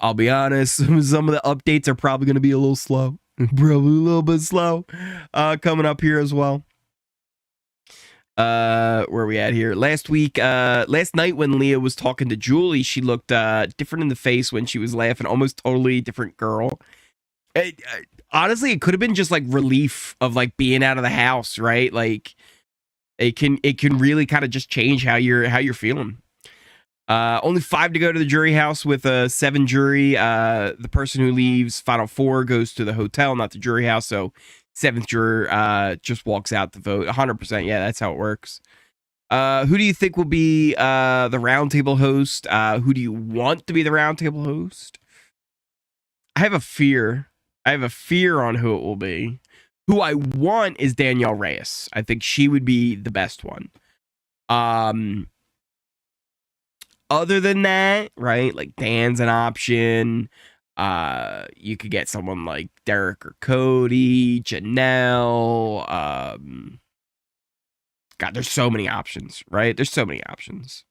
I'll be honest, some of the updates are probably going to be a little slow. Probably a little bit slow. Coming up here as well. Where are we at here? Last night when Leah was talking to Julie, she looked different in the face when she was laughing. Almost totally different girl. Honestly, it could have been just like relief of like being out of the house, right? Like it can really kind of just change how you're feeling. Only 5 to go to the jury house with a 7 jury. The person who leaves final 4 goes to the hotel, not the jury house. So 7th juror just walks out the vote. 100%. Yeah, that's how it works. Who do you think will be the roundtable host? Who do you want to be the roundtable host? I have a fear on who it will be. Who I want is Danielle Reyes. I think she would be the best one. Other than that, right? Like Dan's an option. You could get someone like Derek or Cody, Janelle. God, there's so many options, right? There's so many options.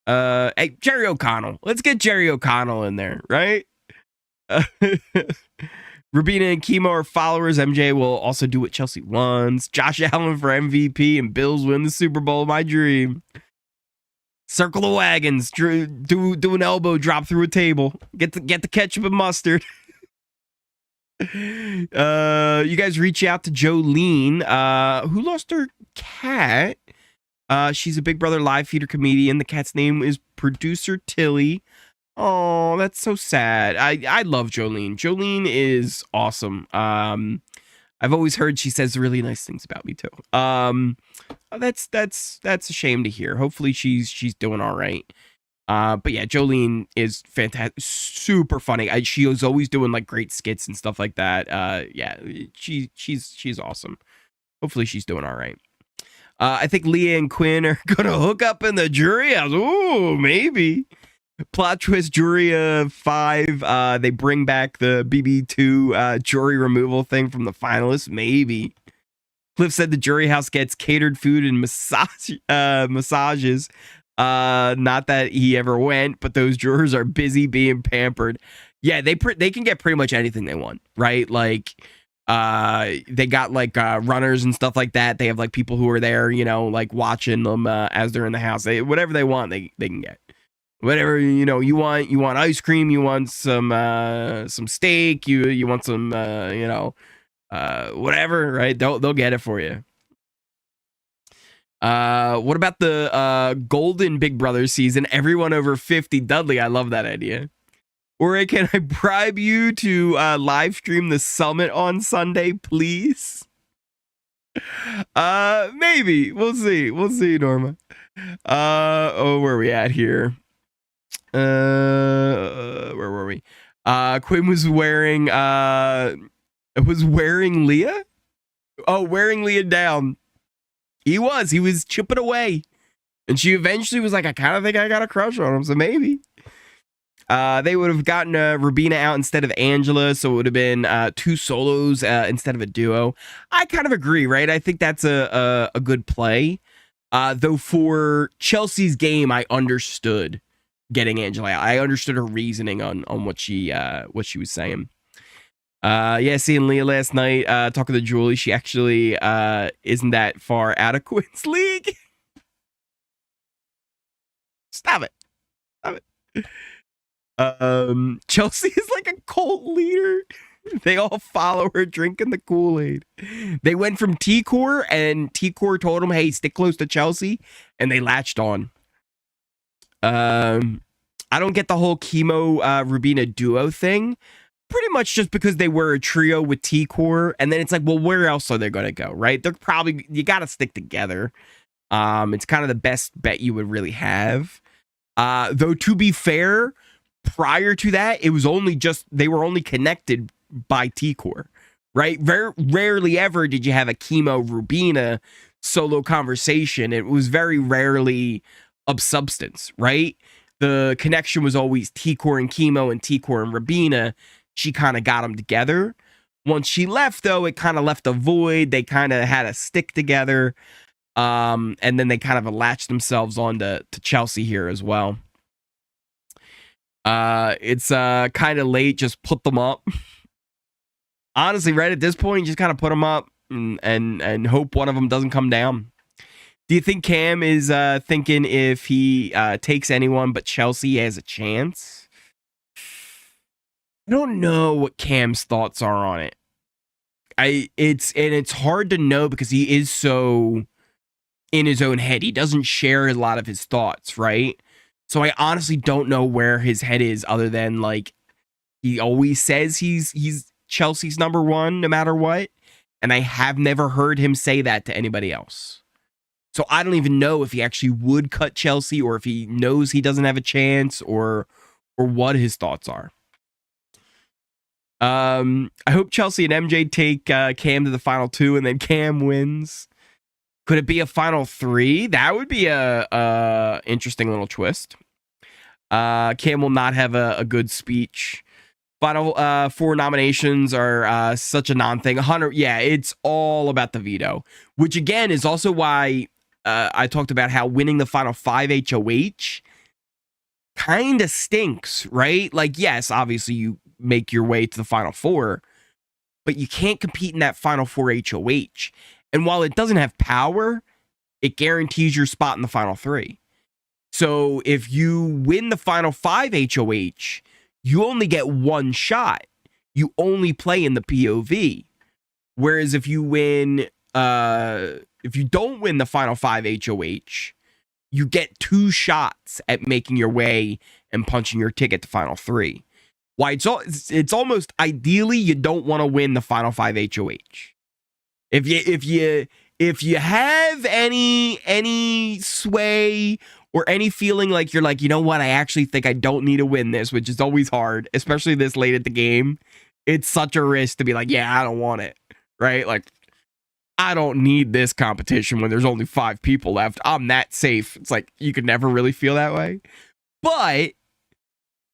Hey, Jerry O'Connell. Let's get Jerry O'Connell in there, right? Rabina and Kimo are followers. MJ will also do what Chelsea wants. Josh Allen for MVP and Bills win the Super Bowl. My dream. Circle the wagons. Do an elbow drop through a table. Get the ketchup and mustard. You guys reach out to Jolene, who lost her cat. She's a Big Brother live feeder comedian. The cat's name is Producer Tilly. Oh, that's so sad. I love Jolene. Jolene is awesome. I've always heard she says really nice things about me too. That's a shame to hear. Hopefully she's doing all right. But yeah, Jolene is fantastic, super funny. She was always doing like great skits and stuff like that. Yeah, she's awesome. Hopefully she's doing all right. I think Leah and Quinn are going to hook up in the jury house. Ooh, maybe. Plot twist, jury 5. They bring back the BB2 jury removal thing from the finalists. Maybe. Cliff said the jury house gets catered food and massages. Not that he ever went, but those jurors are busy being pampered. Yeah, they can get pretty much anything they want, right? Like, they got like runners and stuff like that. They have like people who are there, you know, like watching them as they're in the house. Whatever they want, they can get. Whatever, you know, you want ice cream, you want some steak, you want some you know, whatever, right? They'll get it for you. What about the golden Big Brother season? Everyone over 50. Dudley, I love that idea. Or can I bribe you to live stream the summit on Sunday, please? Maybe. We'll see. We'll see, Norma. Oh, where are we at here? Where were we? Quinn was wearing Leah? Oh, wearing Leah down. He was chipping away. And she eventually was like, I kind of think I got a crush on him, so maybe. They would have gotten Rubina out instead of Angela, so it would have been 2 solos instead of a duo. I kind of agree, right? I think that's a good play. Though for Chelsea's game, I understood getting Angela out. I understood her reasoning on what she was saying. Yeah, seeing Leah last night, talking to Julie, she actually isn't that far out of Quinn's league. Stop it. Chelsea is like a cult leader. They all follow her drinking the Kool-Aid. They went from T-Core, and T-Core told them, hey, stick close to Chelsea, and they latched on. I don't get the whole Chemo Rubina duo thing. Pretty much just because they were a trio with T-Core, and then it's like, well, where else are they going to go, right? They're probably, you got to stick together. It's kind of the best bet you would really have. Though, to be fair, prior to that, it was only just, they were only connected by T-Core, right? Very rarely ever did you have a Chemo Rubina solo conversation. It was very rarely of substance, right? The connection was always T-Core and Chemo and T-Core and Rubina. She kind of got them together. Once she left, though, it kind of left a void. They kind of had to stick together. And then they kind of latched themselves on to Chelsea here as well. It's kind of late. Just put them up. Honestly, right at this point, just kind of put them up and hope one of them doesn't come down. Do you think Cam is thinking if he takes anyone but Chelsea has a chance? I don't know what Cam's thoughts are on it. It's hard to know because he is so in his own head. He doesn't share a lot of his thoughts, right? So I honestly don't know where his head is, other than like he always says he's Chelsea's number one no matter what, and I have never heard him say that to anybody else. So I don't even know if he actually would cut Chelsea, or if he knows he doesn't have a chance, or what his thoughts are. I hope Chelsea and MJ take Cam to the final 2 and then Cam wins. Could it be a final 3? That would be a interesting little twist. Cam will not have a good speech. Final 4 nominations are such a non-thing. Hunter, yeah, it's all about the veto, which again is also why I talked about how winning the final 5 HoH kind of stinks, right? Like, yes, obviously you make your way to the final 4, but you can't compete in that final 4 HoH. And while it doesn't have power, it guarantees your spot in the final 3. So if you win the final 5 HoH, you only get 1 shot. You only play in the POV. Whereas if you win, if you don't win the final 5 HoH, you get 2 shots at making your way and punching your ticket to final 3. Why it's almost ideally you don't want to win the final 5 HoH. If you have any sway or any feeling like you're like, you know what, I actually think I don't need to win this, which is always hard, especially this late at the game. It's such a risk to be like, yeah, I don't want it, right? Like, I don't need this competition when there's only 5 people left. I'm that safe. It's like you could never really feel that way. But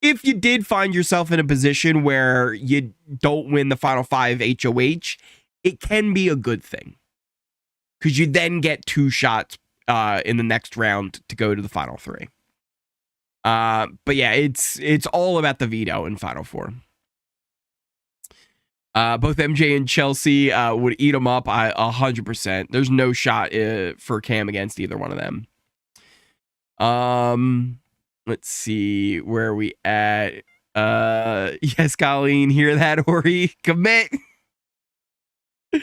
if you did find yourself in a position where you don't win the final 5 HoH, it can be a good thing. Because you then get 2 shots in the next round to go to the final 3. But yeah, it's all about the veto in Final 4. Both MJ and Chelsea would eat them up 100%. There's no shot for Cam against either one of them. Let's see, where are we at? Yes, Colleen, hear that, Ori? Commit. Do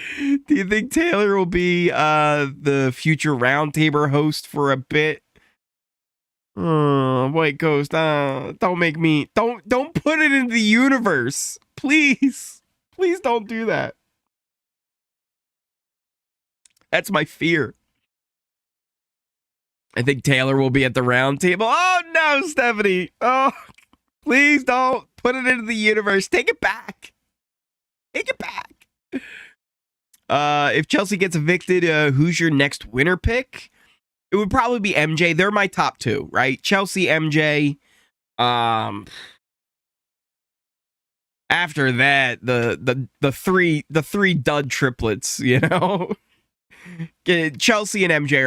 you think Taylor will be the future roundtable host for a bit? Wait, Ghost, don't make me, don't put it in the universe, please. Please don't do that. That's my fear. I think Taylor will be at the round table. Oh no, Stephanie. Oh, please don't put it into the universe. Take it back. Take it back. If Chelsea gets evicted, who's your next winner pick? It would probably be MJ. They're my top 2, right? Chelsea, MJ. After that, the three dud triplets, you know. Chelsea and MJ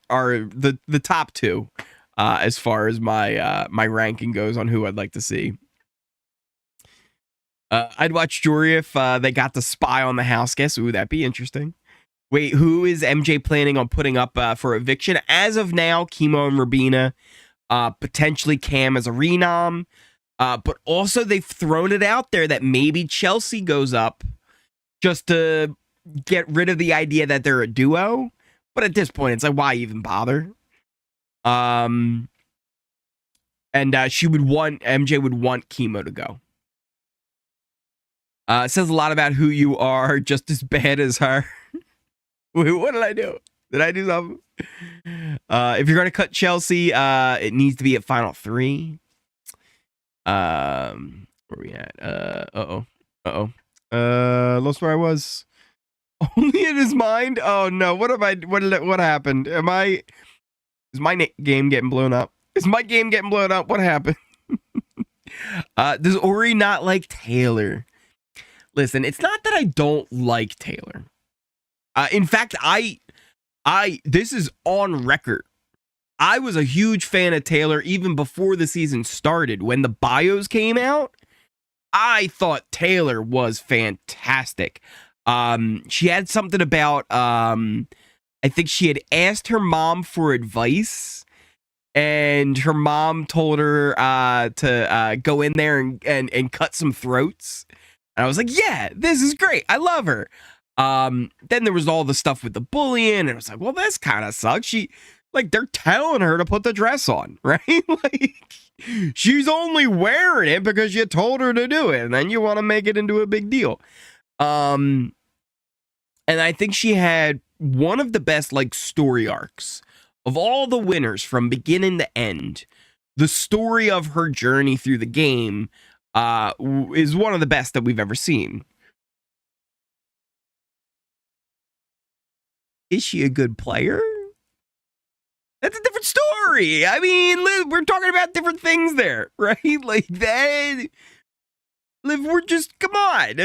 are the top 2 as far as my ranking goes on who I'd like to see. I'd watch jury if they got to spy on the house guest. Ooh, that'd be interesting. Wait, who is MJ planning on putting up for eviction? As of now, Chemo and Rabina, potentially Cam as a renom. But also they've thrown it out there that maybe Chelsea goes up just to get rid of the idea that they're a duo. But at this point, it's like, why even bother? And MJ would want Chemo to go. It says a lot about who you are, just as bad as her. Wait, what did I do? Did I do something? If you're going to cut Chelsea, it needs to be at final 3. Where we at? Lost where I was. Only in his mind? Oh no, what happened? Is my game getting blown up? Is my game getting blown up? What happened? Does Ori not like Taylor? Listen, it's not that I don't like Taylor. In fact, this is on record. I was a huge fan of Taylor even before the season started. When the bios came out, I thought Taylor was fantastic. She had something about, I think she had asked her mom for advice, and her mom told her to go in there and cut some throats. And I was like, yeah, this is great. I love her. Then there was all the stuff with the bullying, and I was like, well, this kind of sucks. They're telling her to put the dress on, right? Like, she's only wearing it because you told her to do it, and then you want to make it into a big deal. And I think she had one of the best, story arcs of all the winners from beginning to end. The story of her journey through the game is one of the best that we've ever seen. Is she a good player? That's a different story. I mean, we're talking about different things there, right? Like that. We're just, come on.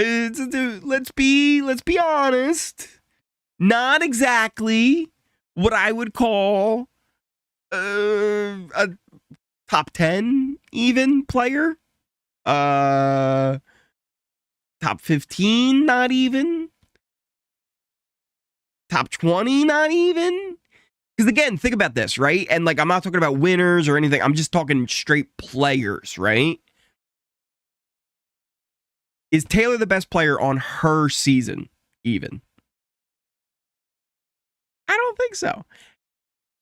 Let's be honest. Not exactly what I would call a top 10 even player. Top 15, not even. Top 20, not even. Because again, think about this, right? And I'm not talking about winners or anything. I'm just talking straight players, right? Is Taylor the best player on her season, even? I don't think so.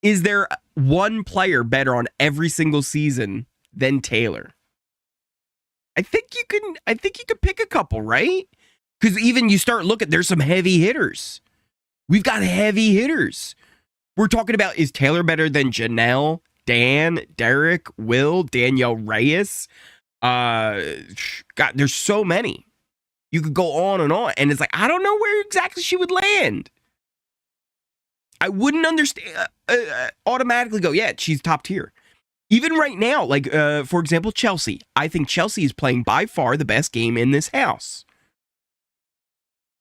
Is there one player better on every single season than Taylor? I think you could pick a couple, right? Because even you start looking, there's some heavy hitters. We've got heavy hitters. We're talking about, is Taylor better than Janelle, Dan, Derek, Will, Danielle Reyes? God, there's so many. You could go on, and it's like, I don't know where exactly she would land. I wouldn't understand automatically go, yeah, she's top tier. Even right now, like, for example, Chelsea. I think Chelsea is playing by far the best game in this house.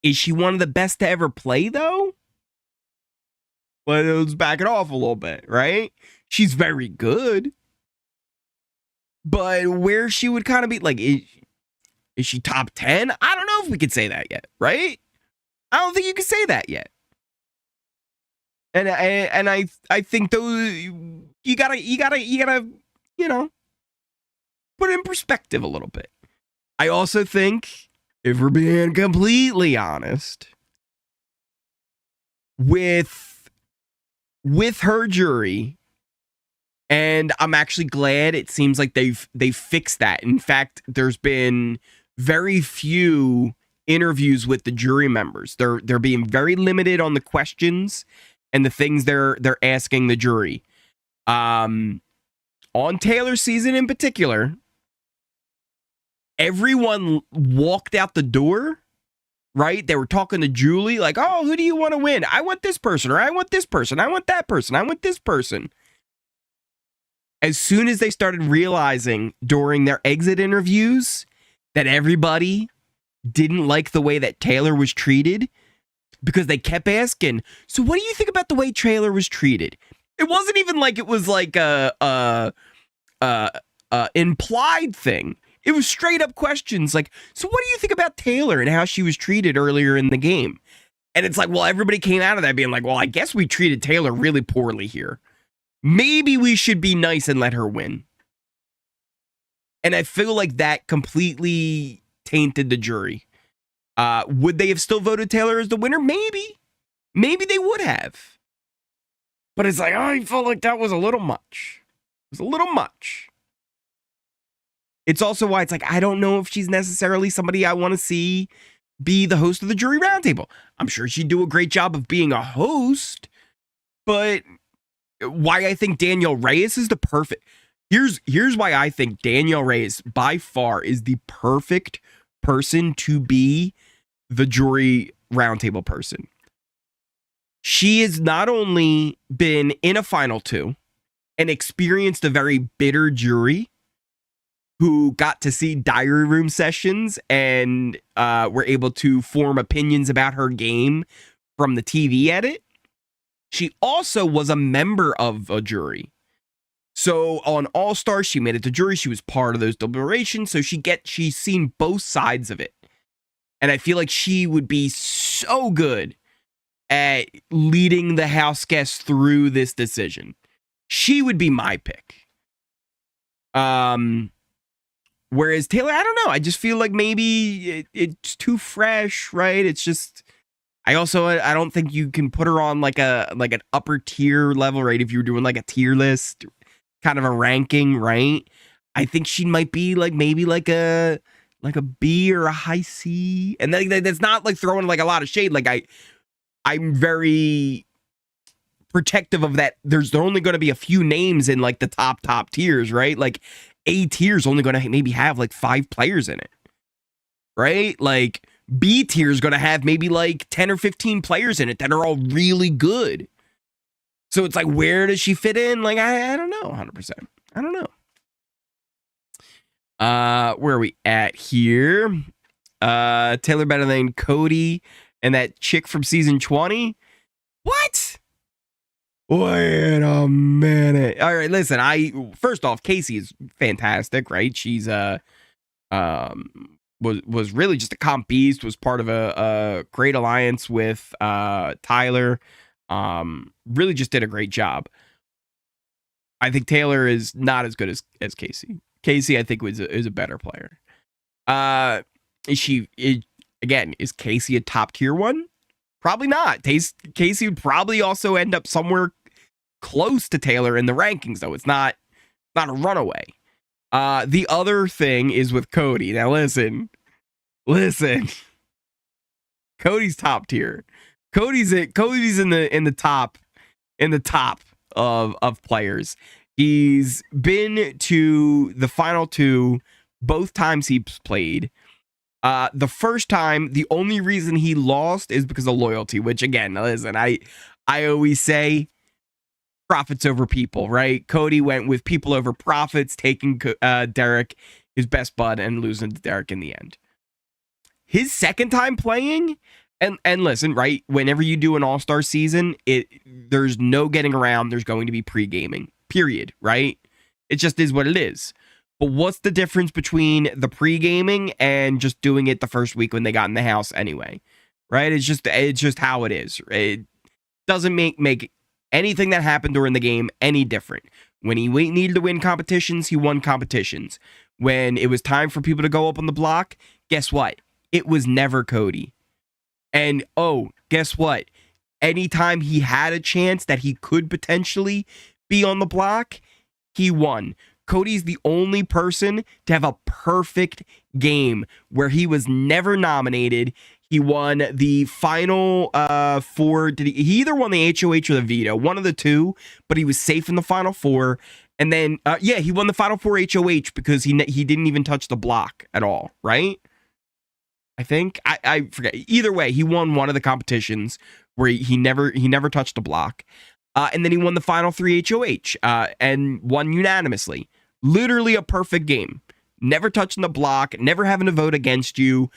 Is she one of the best to ever play, though? Well, let's back it off a little bit, right? She's very good. But where she would kind of be, like, is she top 10? I don't know if we could say that yet, right? I don't think you can say that yet. And I think those you gotta you know, put it in perspective a little bit. I also think, if we're being completely honest, with her jury, and I'm actually glad it seems like they've fixed that. In fact, there's been very few interviews with the jury members. They're being very limited on the questions and the things they're asking the jury. On Taylor's season in particular, everyone walked out the door, right? They were talking to Julie like, oh, who do you want to win? I want this person, or I want this person. I want that person. I want this person. As soon as they started realizing during their exit interviews that everybody didn't like the way that Taylor was treated, because they kept asking, so what do you think about the way Taylor was treated? It wasn't even like it was like a implied thing. It was straight up questions like, so what do you think about Taylor and how she was treated earlier in the game? And it's like, well, everybody came out of that being like, well, I guess we treated Taylor really poorly here. Maybe we should be nice and let her win. And I feel like that completely tainted the jury. Would they have still voted Taylor as the winner? Maybe. Maybe they would have. But it's like, oh, I felt like that was a little much. It was a little much. It's also why it's like, I don't know if she's necessarily somebody I want to see be the host of the jury roundtable. I'm sure she'd do a great job of being a host, but why I think Danielle Reyes is the perfect... Here's why I think Danielle Reyes by far is the perfect person to be the jury roundtable person. She has not only been in a final two and experienced a very bitter jury who got to see diary room sessions and were able to form opinions about her game from the TV edit. She also was a member of a jury. So on All Stars, she made it to jury. She was part of those deliberations. So she's seen both sides of it. And I feel like she would be so good at leading the house guests through this decision. She would be my pick. Whereas Taylor, I don't know. I just feel like maybe it's too fresh, right? It's just... I don't think you can put her on like an upper tier level, right? If you're doing like a tier list, kind of a ranking, right? I think she might be like maybe like a B or a high C, and that's not like throwing like a lot of shade. Like I'm very protective of that. There's only going to be a few names in like the top tiers, right? Like A tier is only going to maybe have like 5 players in it, right? Like B tier is going to have maybe like 10 or 15 players in it that are all really good. So it's like, where does she fit in? Like, I don't know, 100%. I don't know. Where are we at here? Taylor better than Cody and that chick from season 20? What? Wait a minute. All right, listen, first off, Casey is fantastic, right? She's was really just a comp beast, was part of a great alliance with Tyler. Really just did a great job. I think Taylor is not as good as Casey. Casey, I think, is a better player. Is Casey a top tier one? Probably not. Casey would probably also end up somewhere close to Taylor in the rankings, though. It's not a runaway. The other thing is with Cody. Now listen. Cody's top tier. Cody's in the top of players. He's been to the final two both times he's played. The first time, the only reason he lost is because of loyalty, which again, listen, I I always say profits over people, right? Cody went with people over profits, taking Derek, his best bud, and losing to Derek in the end. His second time playing, and listen, right? Whenever you do an all-star season, there's no getting around. There's going to be pre-gaming, period, right? It just is what it is. But what's the difference between the pre-gaming and just doing it the first week when they got in the house anyway, right? It's just how it is. It doesn't make anything that happened during the game any different. When he needed to win competitions, he won competitions. When it was time for people to go up on the block, guess what? It was never Cody. And guess what? Anytime he had a chance that he could potentially be on the block, he won. Cody's the only person to have a perfect game where he was never nominated. He won the final four. He either won the HoH or the veto, one of the two, but he was safe in the final four. And then, he won the final four HoH because he didn't even touch the block at all, right? I think I forget. Either way, he won one of the competitions where he never touched the block, and then he won the final three HoH and won unanimously. Literally a perfect game. Never touching the block, never having to vote against you,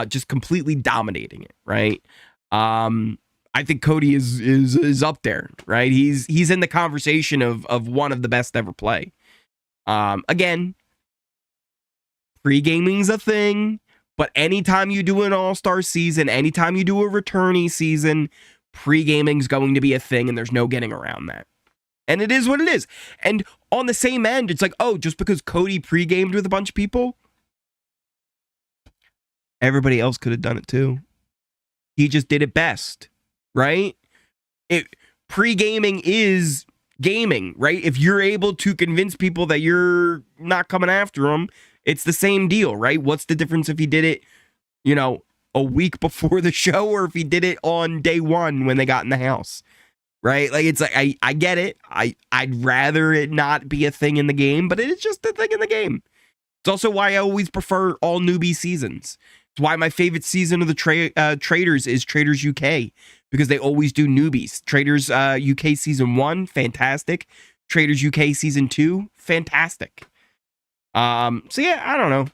just completely dominating it. Right. I think Cody is up there. Right. He's in the conversation of one of the best to ever play. Again, pre-gaming's a thing. But anytime you do an all-star season, anytime you do a returnee season, pre-gaming's going to be a thing, and there's no getting around that. And it is what it is. And on the same end, it's like, just because Cody pre-gamed with a bunch of people, everybody else could have done it too. He just did it best, right? Pre-gaming is gaming, right? If you're able to convince people that you're not coming after them, it's the same deal, right? What's the difference if he did it, a week before the show or if he did it on day one when they got in the house, right? Like, it's like, I get it. I'd rather it not be a thing in the game, but it is just a thing in the game. It's also why I always prefer all newbie seasons. It's why my favorite season of the Traders is Traders UK, because they always do newbies. Traders UK season 1, fantastic. Traders UK season 2, fantastic. So yeah, I don't know.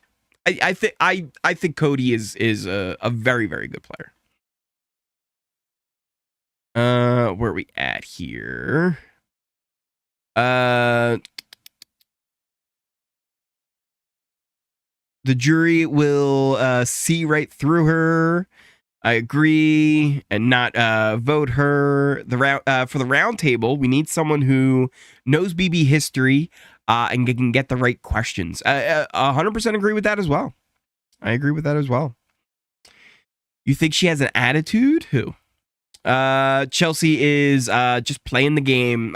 I think Cody is a very, very good player. Where are we at here? The jury will see right through her. I agree, and not vote her. For the round table, we need someone who knows BB history and can get the right questions. 100% agree with that as well. I agree with that as well. You think she has an attitude? Who? Chelsea is just playing the game.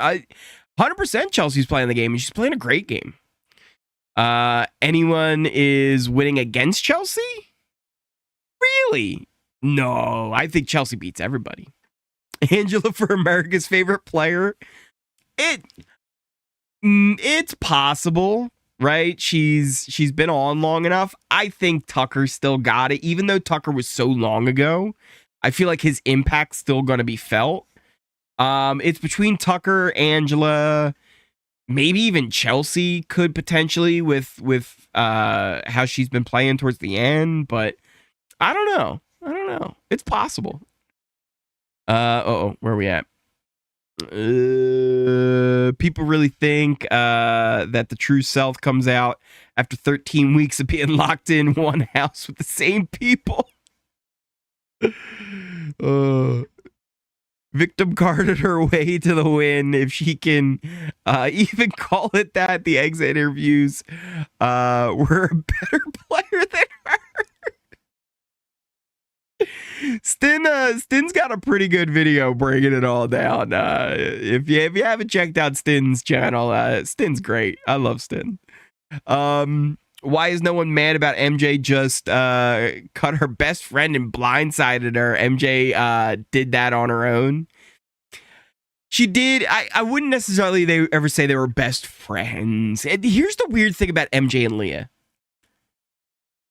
100% Chelsea's playing the game, and she's playing a great game. Anyone is winning against Chelsea? Really? No, I think Chelsea beats everybody. Angela for America's favorite player. It's possible, right? She's been on long enough. I think Tucker still got it, even though Tucker was so long ago. I feel like his impact's still going to be felt. It's between Tucker, Angela, maybe even Chelsea could potentially with how she's been playing towards the end, but I don't know. It's possible. Where are we at? People really think that the true self comes out after 13 weeks of being locked in one house with the same people. Victim carded her way to the win. If she can even call it that, the exit interviews were a better player than her. Stin's got a pretty good video breaking it all down. If you haven't checked out Stin's channel, Stin's great. I love Stin. Why is no one mad about MJ just cut her best friend and blindsided her? MJ did that on her own. She did. I wouldn't necessarily ever say they were best friends. And here's the weird thing about MJ and Leah.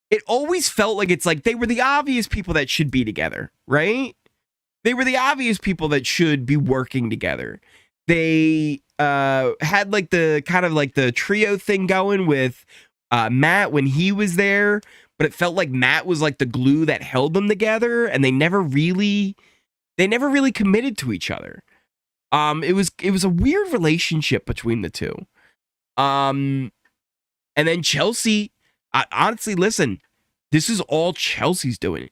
It always felt like it's like they were the obvious people that should be together, right? they were the obvious people that should be working together. They had like the kind of like the trio thing going with Matt when he was there, but it felt like Matt was like the glue that held them together, and they never really committed to each other. It was a weird relationship between the two. And then Chelsea, honestly, listen, this is all Chelsea's doing.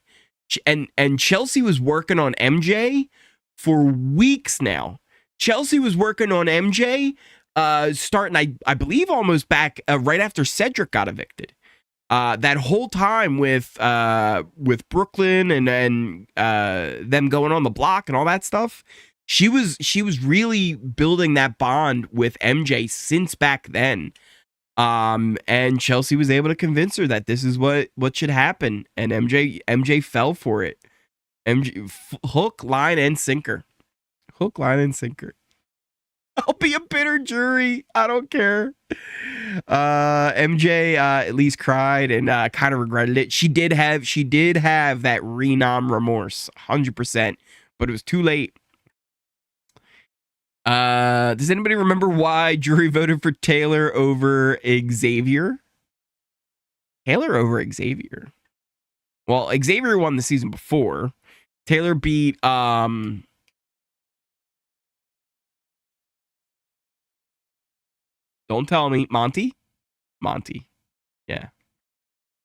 And Chelsea was working on MJ for weeks now. Chelsea was working on MJ starting, I believe, almost back right after Cedric got evicted. That whole time with Brooklyn and them going on the block and all that stuff, she was really building that bond with MJ since back then. And Chelsea was able to convince her that this is what should happen, and MJ fell for it. Hook, line, and sinker. Hook, line, and sinker. I'll be a bitter jury. I don't care. MJ at least cried and kind of regretted it. She did have that renom remorse, 100%, but it was too late. Does anybody remember why jury voted for Taylor over Xavier? Taylor over Xavier. Well, Xavier won the season before. Taylor beat don't tell me, Monty. Yeah.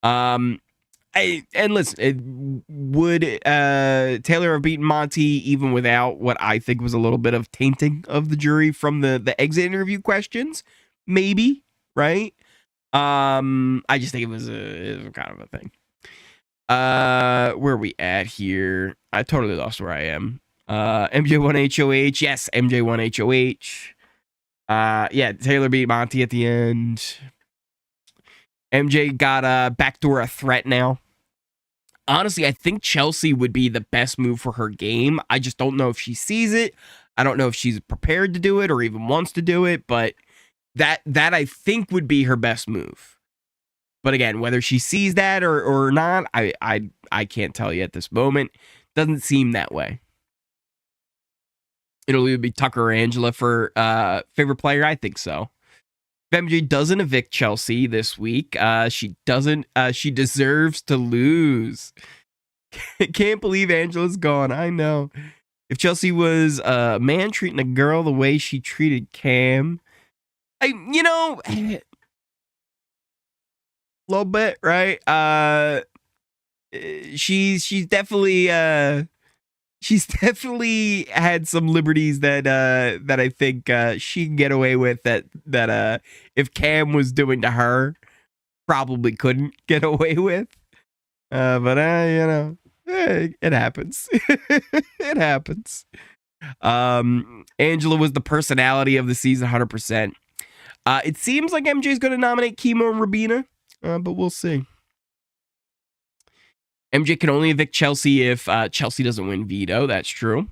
And listen, would Taylor have beaten Monty even without what I think was a little bit of tainting of the jury from the exit interview questions? Maybe, right? I just think it was kind of a thing. Where are we at here? I totally lost where I am. MJ won HoH. Yes, MJ won HoH. Yeah, Taylor beat Monty at the end. MJ got a backdoor a threat now. Honestly, I think Chelsea would be the best move for her game. I just don't know if she sees it. I don't know if she's prepared to do it or even wants to do it, but that I think would be her best move. But again, whether she sees that or not, I can't tell you at this moment. Doesn't seem that way. It'll either be Tucker or Angela for favorite player. I think so. If MJ doesn't evict Chelsea this week, she deserves to lose. Can't believe Angela's gone. I know. If Chelsea was a man treating a girl the way she treated Cam, a little bit, right? She's definitely had some liberties that I think she can get away with that if Cam was doing to her, probably couldn't get away with. But it happens. It happens. Angela was the personality of the season, 100%. It seems like MJ's going to nominate Chemo and Rabina, but we'll see. MJ can only evict Chelsea if Chelsea doesn't win veto. That's true.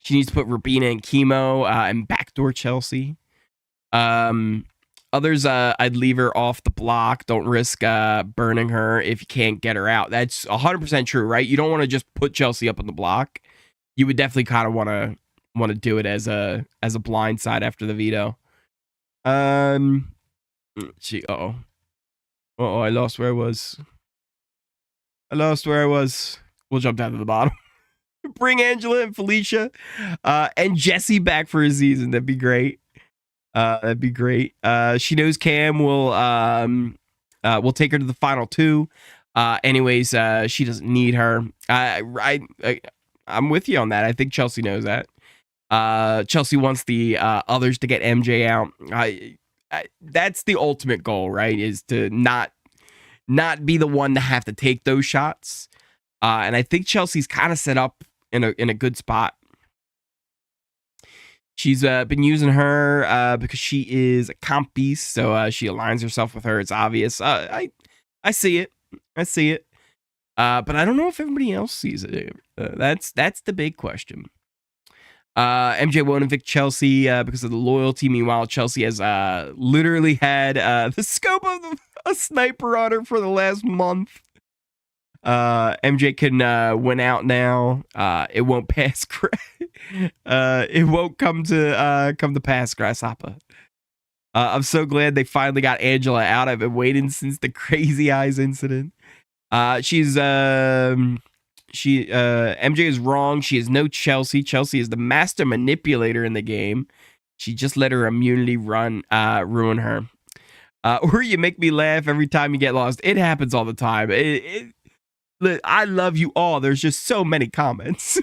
She needs to put Rabina and Chemo and backdoor Chelsea. Others, I'd leave her off the block. Don't risk burning her if you can't get her out. That's 100% true, right? You don't want to just put Chelsea up on the block. You would definitely kind of want to do it as a blind side after the veto. I lost where I was. We'll jump down to the bottom. Bring Angela and Felicia and Jesse back for a season. That'd be great. She knows Cam will take her to the final two. Anyways, she doesn't need her. I'm with you on that. I think Chelsea knows that. Chelsea wants the others to get MJ out. That's the ultimate goal, right? Is to not be the one to have to take those shots. And I think Chelsea's kind of set up in a good spot. She's been using her because she is a comp beast, so she aligns herself with her. It's obvious. I see it. But I don't know if everybody else sees it. That's the big question. MJ won't evict Chelsea because of the loyalty. Meanwhile, Chelsea has literally had the scope of a sniper on her for the last month. MJ can win out now. It won't pass. It won't come to pass, Grasshopper. I'm so glad they finally got Angela out. I've been waiting since the Crazy Eyes incident. MJ is wrong. She is no Chelsea. Chelsea is the master manipulator in the game. She just let her immunity ruin her. Or you make me laugh every time you get lost. It happens all the time. I love you all. There's just so many comments.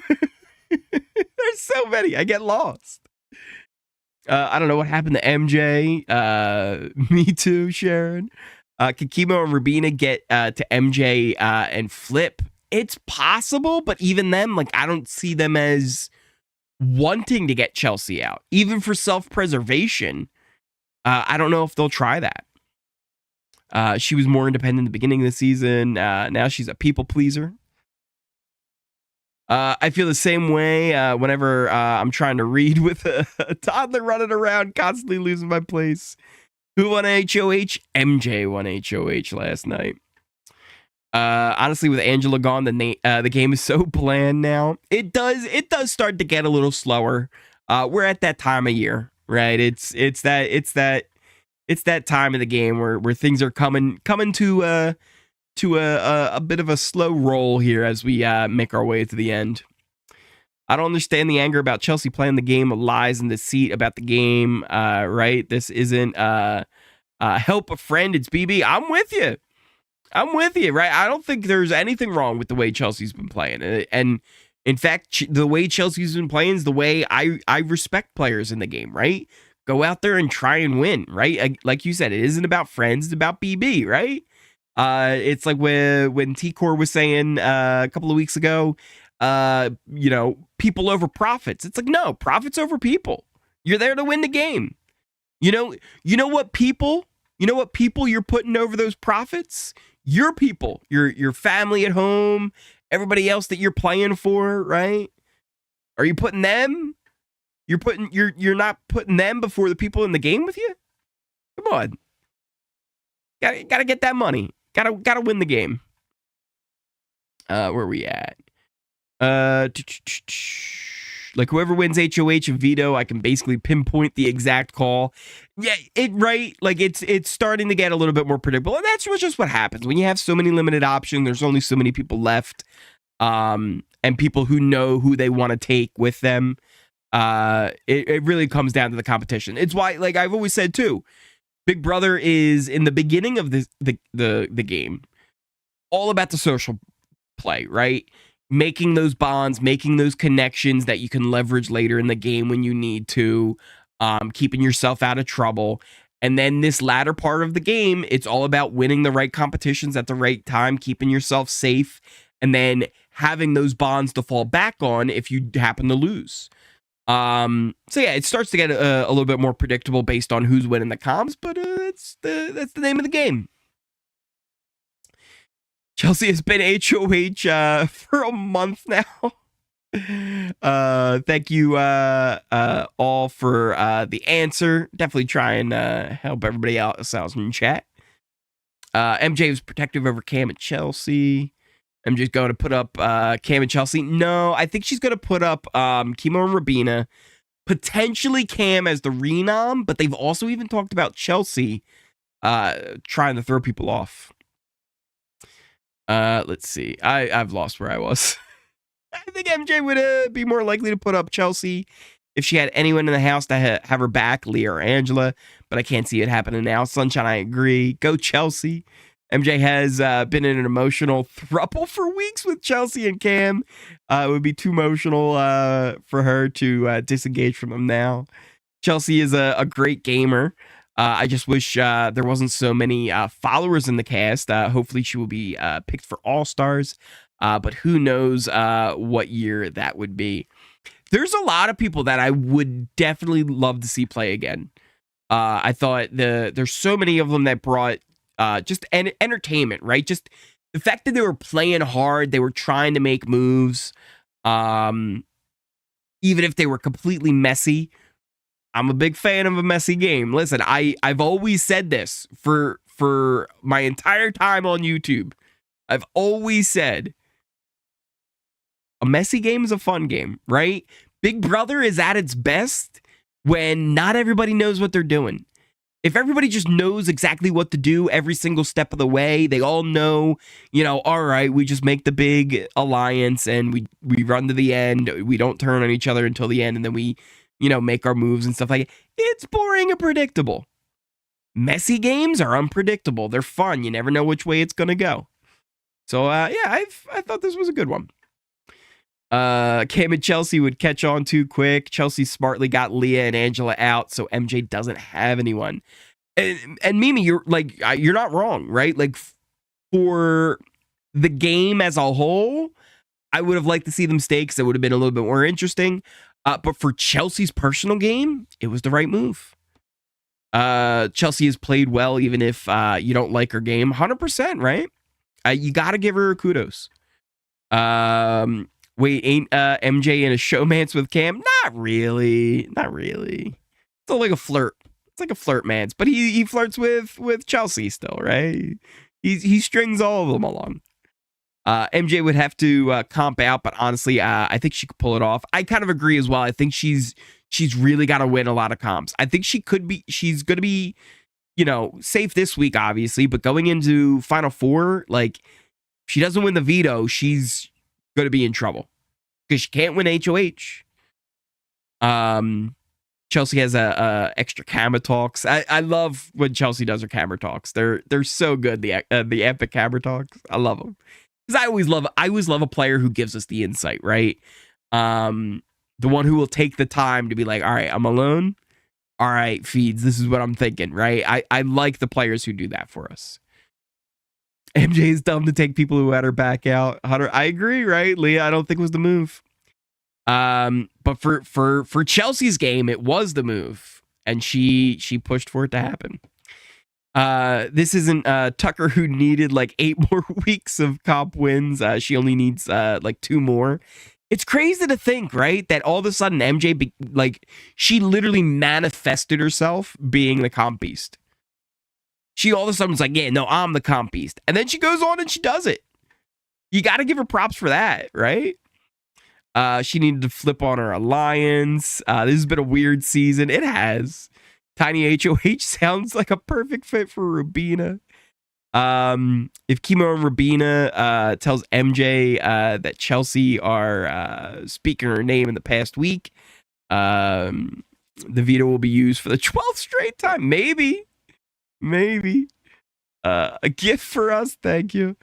There's so many. I get lost. I don't know what happened to MJ. Me too, Sharon. Can Kimo and Rubina get to MJ and flip? It's possible, but even then, like, I don't see them as wanting to get Chelsea out. Even for self-preservation, I don't know if they'll try that. She was more independent in the beginning of the season. Now she's a people pleaser. I feel the same way whenever I'm trying to read with a toddler running around, constantly losing my place. Who won HoH? MJ won HoH last night. Honestly, with Angela gone, the game is so bland now. It does start to get a little slower. We're at that time of year, right? It's that time of the game where things are coming to a bit of a slow roll here as we make our way to the end. I don't understand the anger about Chelsea playing the game of lies and deceit about the game, right? This isn't help a friend, it's BB. I'm with you, right? I don't think there's anything wrong with the way Chelsea's been playing. And in fact, the way Chelsea's been playing is the way I respect players in the game, right? Go out there and try and win, right? Like you said, it isn't about friends, it's about BB, right? It's like when T-Core was saying a couple of weeks ago, people over profits. It's like, no, profits over people. You're there to win the game. You know what people you're putting over those profits? Your people, your family at home, everybody else that you're playing for, right? Are you putting them? You're not putting them before the people in the game with you? Come on. Gotta get that money. Gotta win the game. Where are we at? Like whoever wins HoH and veto, I can basically pinpoint the exact call. Yeah, like it's starting to get a little bit more predictable, and that's just what happens when you have so many limited options. There's only so many people left, and people who know who they want to take with them. It really comes down to the competition. It's why, like I've always said too, Big Brother is in the beginning of the game all about the social play, right? Making those bonds, making those connections that you can leverage later in the game when you need to, keeping yourself out of trouble. And then this latter part of the game, it's all about winning the right competitions at the right time, keeping yourself safe, and then having those bonds to fall back on if you happen to lose. So yeah, it starts to get a little bit more predictable based on who's winning the comps, but that's the name of the game. Chelsea has been HoH for a month now. Thank you all for the answer. Definitely try and help everybody else out in chat. MJ was protective over Cam and Chelsea. MJ's going to put up Cam and Chelsea. No, I think she's going to put up Kimo and Rubina. Potentially Cam as the renom, but they've also even talked about Chelsea trying to throw people off. Let's see. I've lost where I was. I think MJ would be more likely to put up Chelsea if she had anyone in the house to have her back, Leah or Angela, but I can't see it happening now. Sunshine, I agree. Go Chelsea. MJ has been in an emotional throuple for weeks with Chelsea and Cam. It would be too emotional for her to disengage from them now. Chelsea is a great gamer. I just wish there wasn't so many followers in the cast. Hopefully she will be picked for All-Stars, but who knows what year that would be. There's a lot of people that I would definitely love to see play again. I thought there's so many of them that brought just entertainment, right? Just the fact that they were playing hard, they were trying to make moves, even if they were completely messy. I'm a big fan of a messy game. Listen, I've always said this for my entire time on YouTube. I've always said a messy game is a fun game, right? Big Brother is at its best when not everybody knows what they're doing. If everybody just knows exactly what to do every single step of the way, they all know, all right, we just make the big alliance and we run to the end. We don't turn on each other until the end, and then we, make our moves and stuff like that. It's boring and predictable. Messy games are unpredictable. They're fun. You never know which way it's going to go. So, I thought this was a good one. Cam and Chelsea would catch on too quick. Chelsea smartly got Leah and Angela out, so MJ doesn't have anyone. And Mimi, you're not wrong, right? Like, for the game as a whole, I would have liked to see them stay because it would have been a little bit more interesting. But for Chelsea's personal game, it was the right move. Chelsea has played well, even if you don't like her game. 100%, right? You got to give her kudos. Wait, ain't MJ in a showmance with Cam? Not really. Not really. It's like a flirt. It's like a flirt mance. But he flirts with Chelsea still, right? He strings all of them along. MJ would have to comp out, but honestly, I think she could pull it off. I kind of agree as well. I think she's really got to win a lot of comps. I think she's going to be, safe this week, obviously, but going into Final Four, like, if she doesn't win the veto, she's going to be in trouble because she can't win HoH. Chelsea has a extra camera talks. I love when Chelsea does her camera talks. They're so good. The epic camera talks. I love them because I always love a player who gives us the insight, right? The one who will take the time to be like, all right, I'm alone. All right, Feeds, this is what I'm thinking, right? I like the players who do that for us. MJ is dumb to take people who had her back out. Hunter, I agree, right? Leah, I don't think was the move. But for Chelsea's game, it was the move, and she pushed for it to happen. This isn't Tucker, who needed like 8 more weeks of comp wins. She only needs like 2 more. It's crazy to think, right, that all of a sudden MJ she literally manifested herself being the comp beast. She all of a sudden was like, yeah, no, I'm the comp beast. And then she goes on and she does it. You got to give her props for that, right? She needed to flip on her alliance. This has been a weird season. It has. Tiny HoH sounds like a perfect fit for Rubina. If Chemo and Rubina tells MJ that Chelsea are speaking her name in the past week, the veto will be used for the 12th straight time. Maybe. A gift for us, thank you.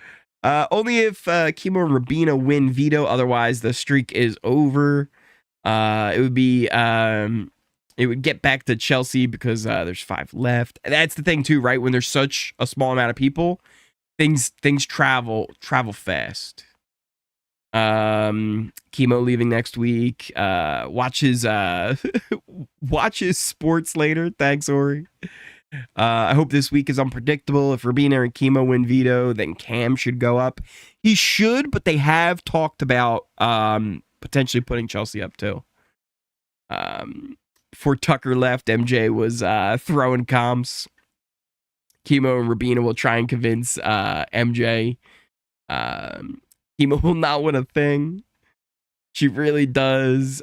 Only if Chemo and Rubina win veto, otherwise the streak is over. It would get back to Chelsea because there's 5 left. And that's the thing too, right? When there's such a small amount of people, things travel fast. Chemo leaving next week. Watches sports later. Thanks, Ori. I hope this week is unpredictable. If Rubina and Chemo win veto, then Cam should go up. He should, but they have talked about potentially putting Chelsea up too. Before Tucker left, MJ was throwing comps. Chemo and Rubina will try and convince MJ. Chemo will not win a thing. She really does.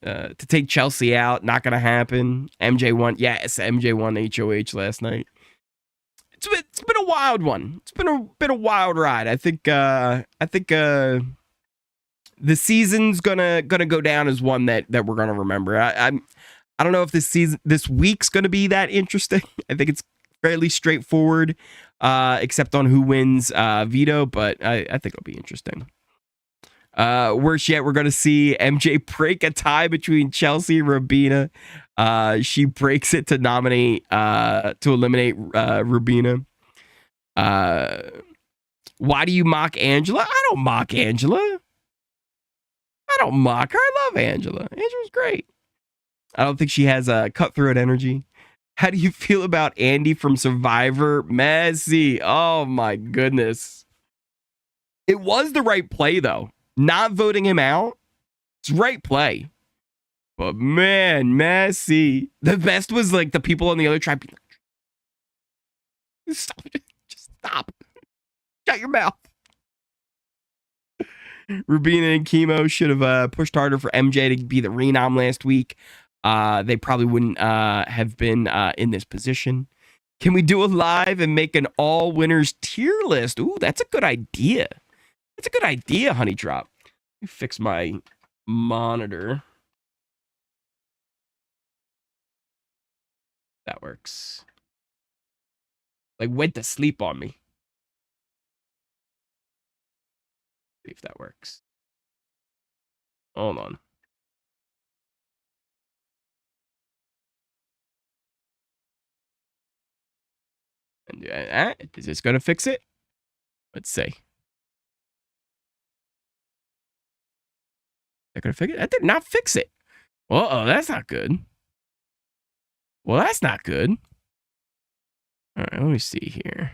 To take Chelsea out, not going to happen. MJ won HoH last night. It's been a wild one. It's been a wild ride. I think the season's gonna go down as one that we're gonna remember. I don't know if this week's gonna be that interesting. I think it's fairly straightforward, except on who wins veto. But I think it'll be interesting. Worse yet, we're going to see MJ break a tie between Chelsea and Rubina. She breaks it to eliminate Rubina. Why do you mock Angela? I don't mock Angela. I don't mock her. I love Angela. Angela's great. I don't think she has a cutthroat energy. How do you feel about Andy from Survivor? Messy. Oh my goodness. It was the right play though. Not voting him out, it's right play. But man, messy. The best was like the people on the other tribe being like, stop. Just stop. Shut your mouth. Rubina and Chemo should have pushed harder for MJ to be the renom last week. They probably wouldn't have been in this position. Can we do a live and make an all winners tier list? Ooh, that's a good idea. That's a good idea, Honey Drop. Let me fix my monitor. That works. Like, went to sleep on me. See if that works. Hold on. And is this going to fix it? Let's see. That going to fix it? That did not fix it. Uh-oh, that's not good. Well, that's not good. All right, let me see here.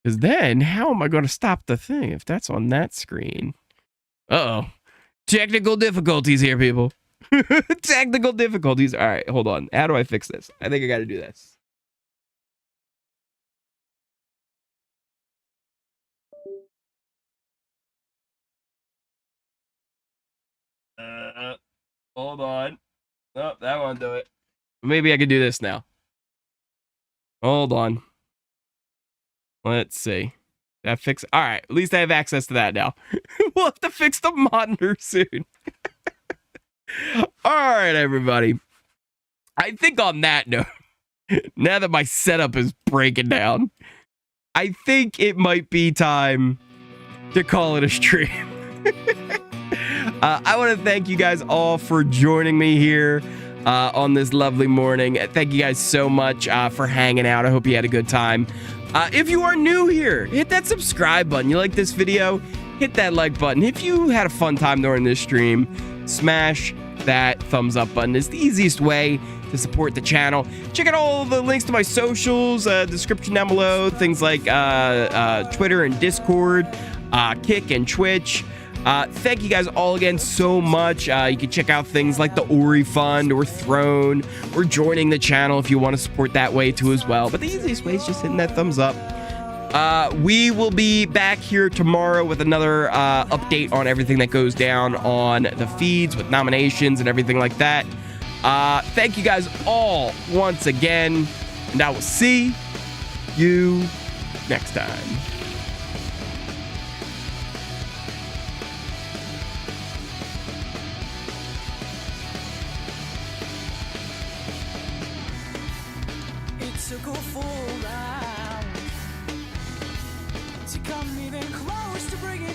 Because then, how am I going to stop the thing if that's on that screen? Uh-oh. Technical difficulties here, people. Technical difficulties. All right, hold on. How do I fix this? I think I got to do this. Hold on. Oh, that won't do it. Maybe I can do this now. Hold on. Let's see. That fix. All right. At least I have access to that now. We'll have to fix the monitor soon. All right, everybody. I think on that note, now that my setup is breaking down, I think it might be time to call it a stream. I want to thank you guys all for joining me here on this lovely morning. Thank you guys so much for hanging out. I hope you had a good time. If you are new here, hit that subscribe button. You like this video? Hit that like button. If you had a fun time during this stream, smash that thumbs up button. It's the easiest way to support the channel. Check out all the links to my socials, description down below, things like Twitter and Discord, Kick and Twitch. Thank you guys all again so much. You can check out things like the Ori Fund or Throne or joining the channel if you want to support that way too as well. But the easiest way is just hitting that thumbs up. We will be back here tomorrow with another update on everything that goes down on the feeds with nominations and everything like that. Thank you guys all once again, and I will see you next time. Took a full round to come even close to bringing